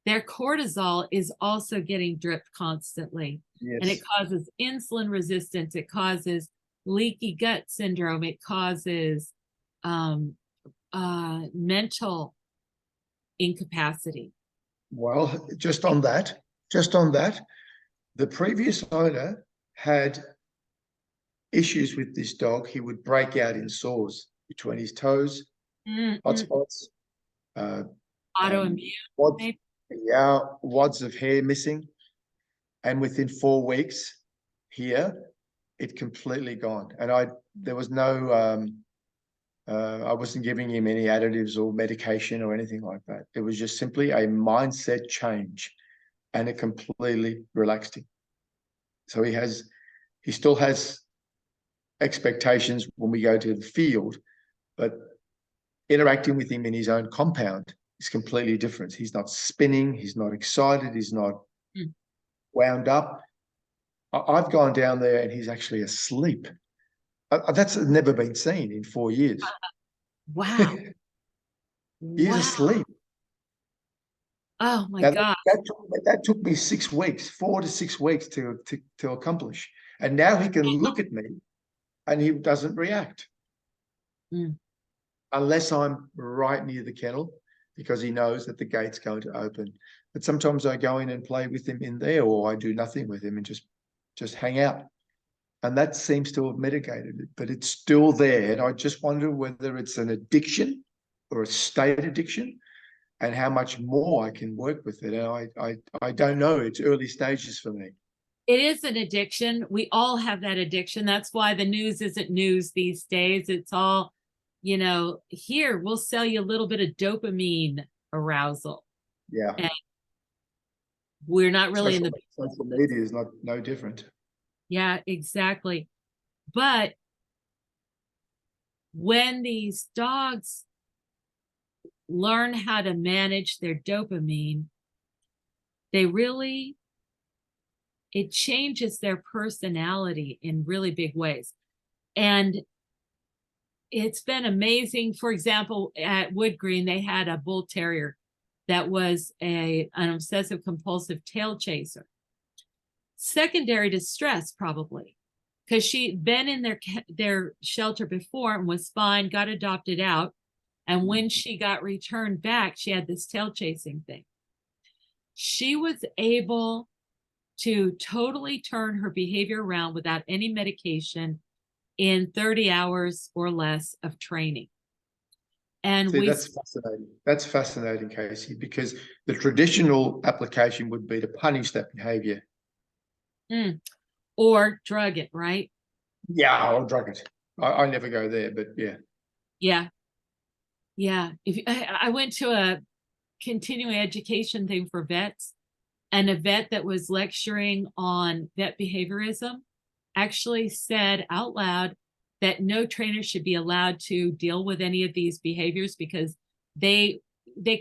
their cortisol is also getting dripped constantly. Yes. And it causes insulin resistance. It causes leaky gut syndrome. It causes mental incapacity. Well, just on that, the previous owner had issues with this dog. He would break out in sores between his toes, hot spots, autoimmune. Wads of hair missing. And within 4 weeks here, it completely gone. And there was no, I wasn't giving him any additives or medication or anything like that. It was just simply a mindset change, and it completely relaxed him. So he still has expectations when we go to the field, but interacting with him in his own compound is completely different. He's not spinning, he's not excited, he's not wound up. I've gone down there and he's actually asleep. That's never been seen in 4 years. Wow. He's asleep. Oh my God. That took me 6 weeks, 4 to 6 weeks to accomplish. And now he can look at me and he doesn't react. Unless I'm right near the kennel, because he knows that the gate's going to open. But sometimes I go in and play with him in there, or I do nothing with him and just hang out. And that seems to have mitigated it, but it's still there. And I just wonder whether it's an addiction or a state addiction, and how much more I can work with it. And I don't know. It's early stages for me. It is an addiction. We all have that addiction. That's why the news isn't news these days. It's all, you know, here, we'll sell you a little bit of dopamine arousal. Yeah. And we're not really social media is no different. Yeah, exactly. But when these dogs learn how to manage their dopamine, it changes their personality in really big ways. And it's been amazing. For example, at Wood Green, they had a bull terrier that was an obsessive compulsive tail chaser. Secondary to stress, probably, because she'd been in their shelter before and was fine, got adopted out. And when she got returned back, she had this tail chasing thing. She was able to totally turn her behavior around without any medication in 30 hours or less of training. And see, that's fascinating. That's fascinating, Kayce, because the traditional application would be to punish that behavior. Or drug it, right? Yeah, I'll drug it. I never go there, but yeah. Yeah. Yeah. If I went to a continuing education thing for vets, and a vet that was lecturing on vet behaviorism actually said out loud that no trainer should be allowed to deal with any of these behaviors because they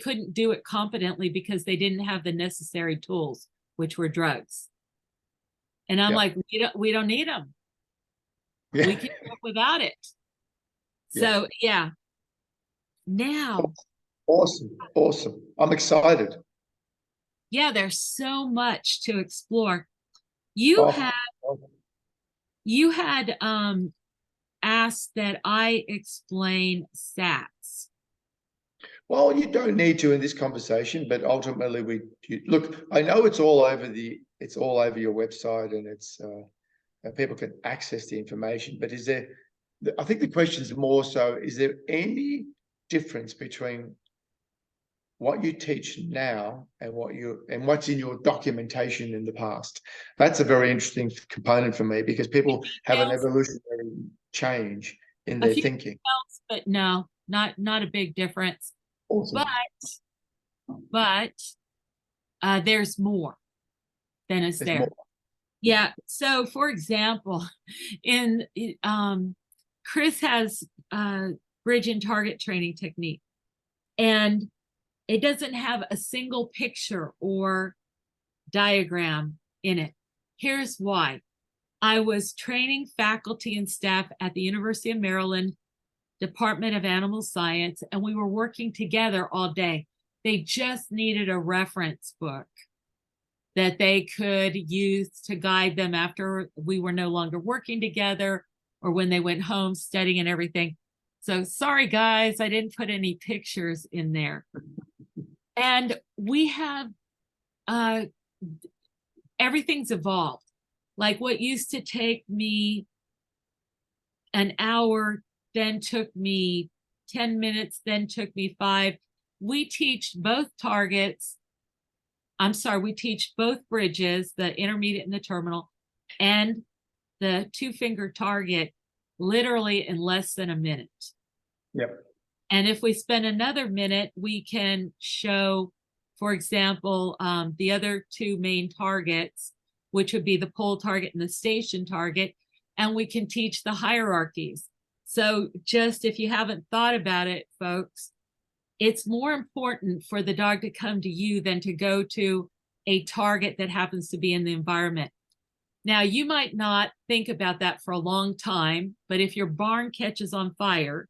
couldn't do it competently because they didn't have the necessary tools, which were drugs. And I'm like, we don't need them. Yeah. We can work without it. So yeah. Now. Awesome. I'm excited. Yeah, there's so much to explore. You had asked that I explain SATs. Well, you don't need to in this conversation, but ultimately look, I know it's all over your website, and it's people can access the information, but I think the question is more so, is there any difference between what you teach now and what's in your documentation in the past? That's a very interesting component for me, because people have an evolutionary change in their thinking. But no, not a big difference. Awesome. But there's more than is there. More. Yeah. So for example, Kris has bridge and target training technique, and it doesn't have a single picture or diagram in it. Here's why. I was training faculty and staff at the University of Maryland Department of Animal Science, and we were working together all day. They just needed a reference book that they could use to guide them after we were no longer working together, or when they went home studying and everything. So sorry, guys, I didn't put any pictures in there. And we have, everything's evolved. Like what used to take me an hour, then took me 10 minutes, then took me 5. We teach both targets. We teach both bridges, the intermediate and the terminal, and the 2-finger target literally in less than a minute. Yep. And if we spend another minute, we can show, for example, the other 2 main targets, which would be the pole target and the station target, and we can teach the hierarchies. So just if you haven't thought about it, folks, it's more important for the dog to come to you than to go to a target that happens to be in the environment. Now, you might not think about that for a long time, but if your barn catches on fire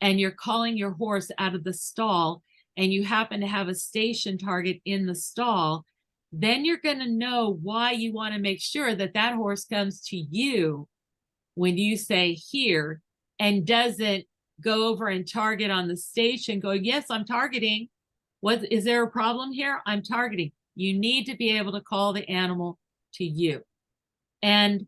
and you're calling your horse out of the stall and you happen to have a station target in the stall, then you're going to know why you want to make sure that that horse comes to you when you say here, and doesn't go over and target on the station, go, yes, I'm targeting. What, is there a problem here? I'm targeting. You need to be able to call the animal to you. And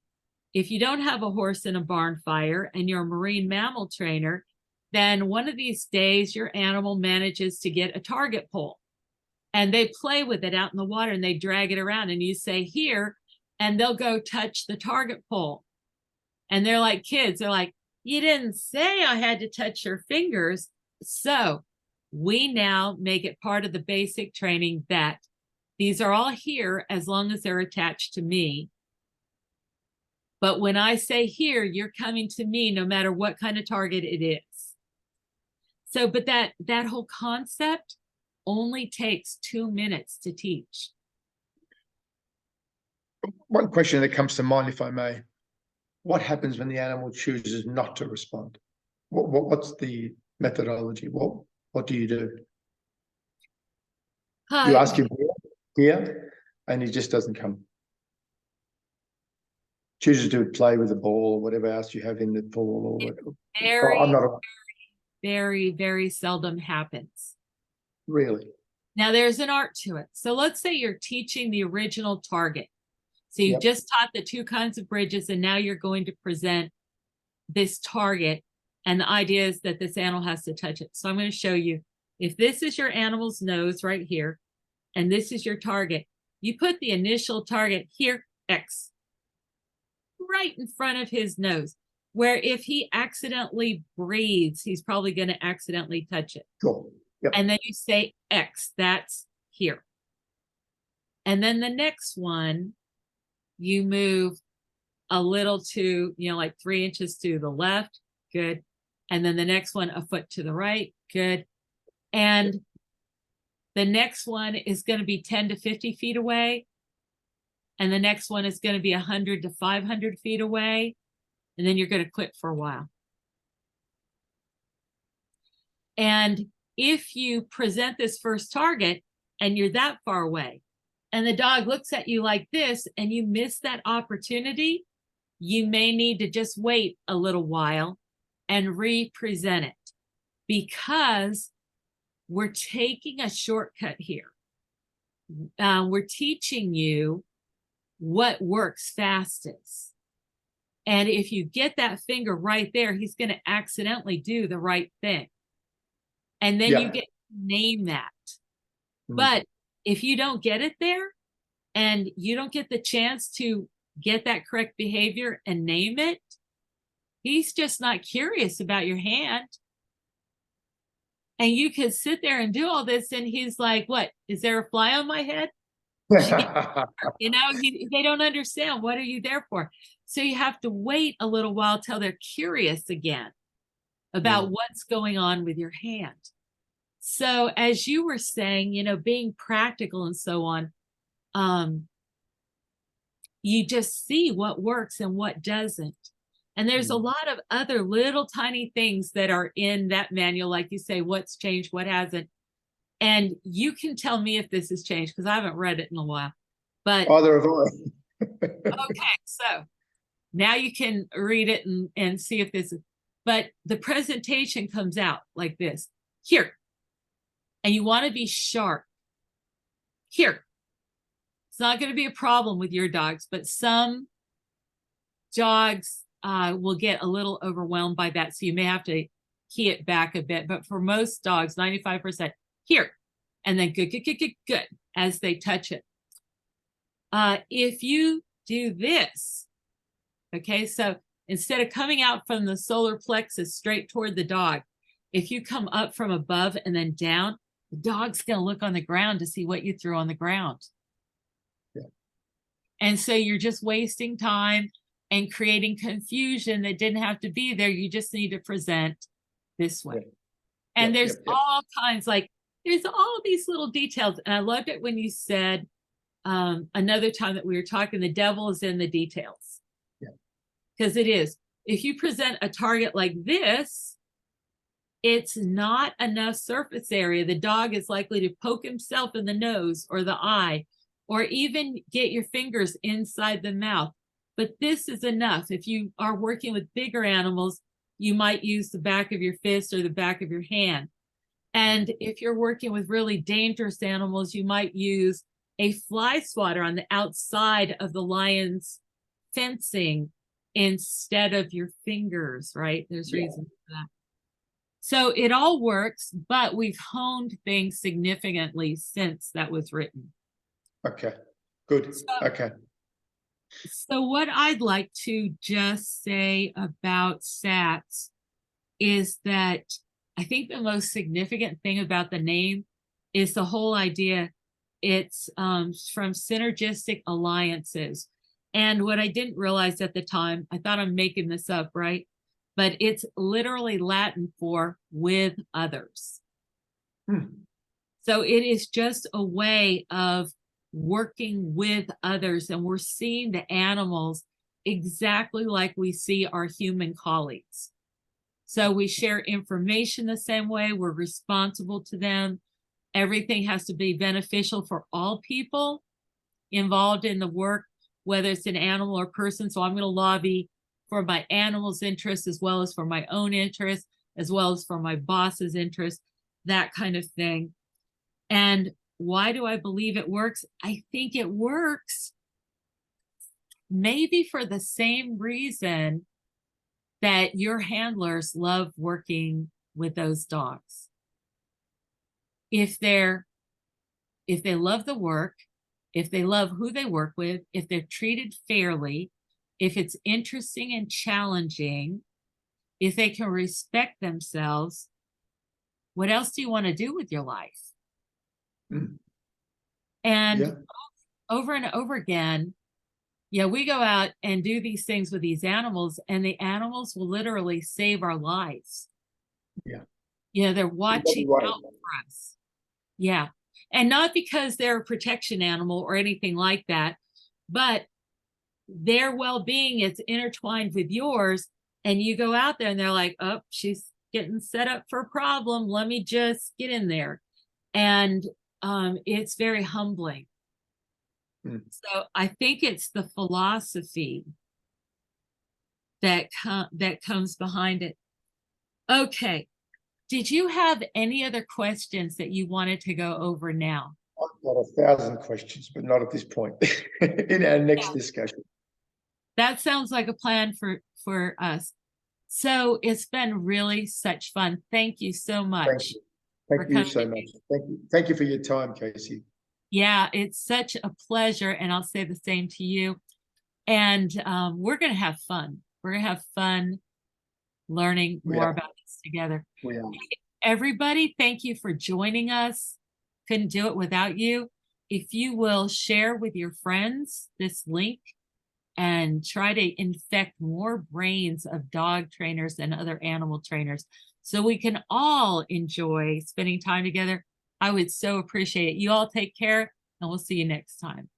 if you don't have a horse in a barn fire and you're a marine mammal trainer, then one of these days your animal manages to get a target pole, and they play with it out in the water and they drag it around, and you say here, and they'll go touch the target pole. And they're like kids. They're like, you didn't say I had to touch your fingers. So we now make it part of the basic training that these are all here as long as they're attached to me. But when I say here, you're coming to me no matter what kind of target it is. So, but that whole concept only takes 2 minutes to teach. One question that comes to mind, if I may, what happens when the animal chooses not to respond? What's the methodology? What do you do? Uh, You ask him here, and he just doesn't come. Chooses to play with the ball or whatever else you have in the pool or whatever. very, I'm not a, very, very seldom happens. really. Now there's an art to it. So let's say you're teaching the original target. So you've Yep. just taught the 2 kinds of bridges, and now you're going to present this target. And the idea is that this animal has to touch it. So I'm going to show you, if this is your animal's nose right here, and this is your target, you put the initial target here, X, right in front of his nose, where if he accidentally breathes, he's probably going to accidentally touch it. Cool. Yep. And then you say X, that's here. And then the next one, you move a little to, like 3 inches to the left, good. And then the next one, a foot to the right, good. And the next one is going to be 10 to 50 feet away. And the next one is going to be 100 to 500 feet away. And then you're going to quit for a while. And if you present this first target and you're that far away, and the dog looks at you like this, and you miss that opportunity, you may need to just wait a little while and re-present it, because we're taking a shortcut here. We're teaching you what works fastest. And if you get that finger right there, he's going to accidentally do the right thing. And then you get to name that. But if you don't get it there, and you don't get the chance to get that correct behavior and name it, he's just not curious about your hand. And you could sit there and do all this, and he's like, what, is there a fly on my head? They don't understand. What are you there for? So you have to wait a little while till they're curious again about what's going on with your hand. So as you were saying, being practical and so on, you just see what works and what doesn't. And there's a lot of other little tiny things that are in that manual, like you say, what's changed, what hasn't. And you can tell me if this has changed, because I haven't read it in a while. But either of us. okay, so now you can read it and see if this is, but the presentation comes out like this. Here. And you want to be sharp. Here. It's not going to be a problem with your dogs, but some dogs will get a little overwhelmed by that. So you may have to key it back a bit. But for most dogs, 95%, here. And then good, as they touch it. If you do this, okay, so instead of coming out from the solar plexus straight toward the dog, if you come up from above and then down, the dog's going to look on the ground to see what you threw on the ground. And so you're just wasting time and creating confusion that didn't have to be there. You just need to present this way. And there's all kinds, like there's all these little details. And I loved it when you said another time that we were talking, the devil is in the details. Because it is. If you present a target like this, it's not enough surface area. The dog is likely to poke himself in the nose or the eye, or even get your fingers inside the mouth. But this is enough. If you are working with bigger animals, you might use the back of your fist or the back of your hand. And if you're working with really dangerous animals, you might use a fly swatter on the outside of the lion's fencing instead of your fingers, right? There's reasons for that. So it all works, but we've honed things significantly since that was written. Okay, good. So what I'd like to just say about SATs is that I think the most significant thing about the name is the whole idea. It's from synergistic alliances. And what I didn't realize at the time, I thought I'm making this up, right? But it's literally Latin for with others. So it is just a way of working with others, and we're seeing the animals exactly like we see our human colleagues. So we share information the same way. We're responsible to them. Everything has to be beneficial for all people involved in the work, whether it's an animal or person. So I'm going to lobby for my animal's interest as well as for my own interest, as well as for my boss's interest, that kind of thing. And why do I believe it works? I think it works maybe for the same reason that your handlers love working with those dogs. If they love the work, if they love who they work with, if they're treated fairly, if it's interesting and challenging, if they can respect themselves, what else do you want to do with your life? Mm. And Yeah. over and over again, yeah, we go out and do these things with these animals, and the animals will literally save our lives. Yeah. You know, they're watching out for us. Yeah. And not because they're a protection animal or anything like that, but their well-being is intertwined with yours. And you go out there and they're like, oh, she's getting set up for a problem. Let me just get in there. And it's very humbling. Mm. So I think it's the philosophy that comes behind it. Okay. Did you have any other questions that you wanted to go over now? I've got 1,000 questions, but not at this point in our next discussion. That sounds like a plan for us. So it's been really such fun. Thank you so much. Thank you. Thank you so much. Thank you. Thank you for your time, Kayce. Yeah, it's such a pleasure. And I'll say the same to you. And we're going to have fun. We're going to have fun learning more about this together. We are. Everybody, thank you for joining us. Couldn't do it without you. If you will share with your friends this link and try to infect more brains of dog trainers and other animal trainers so we can all enjoy spending time together, I would so appreciate it. You all take care, and we'll see you next time.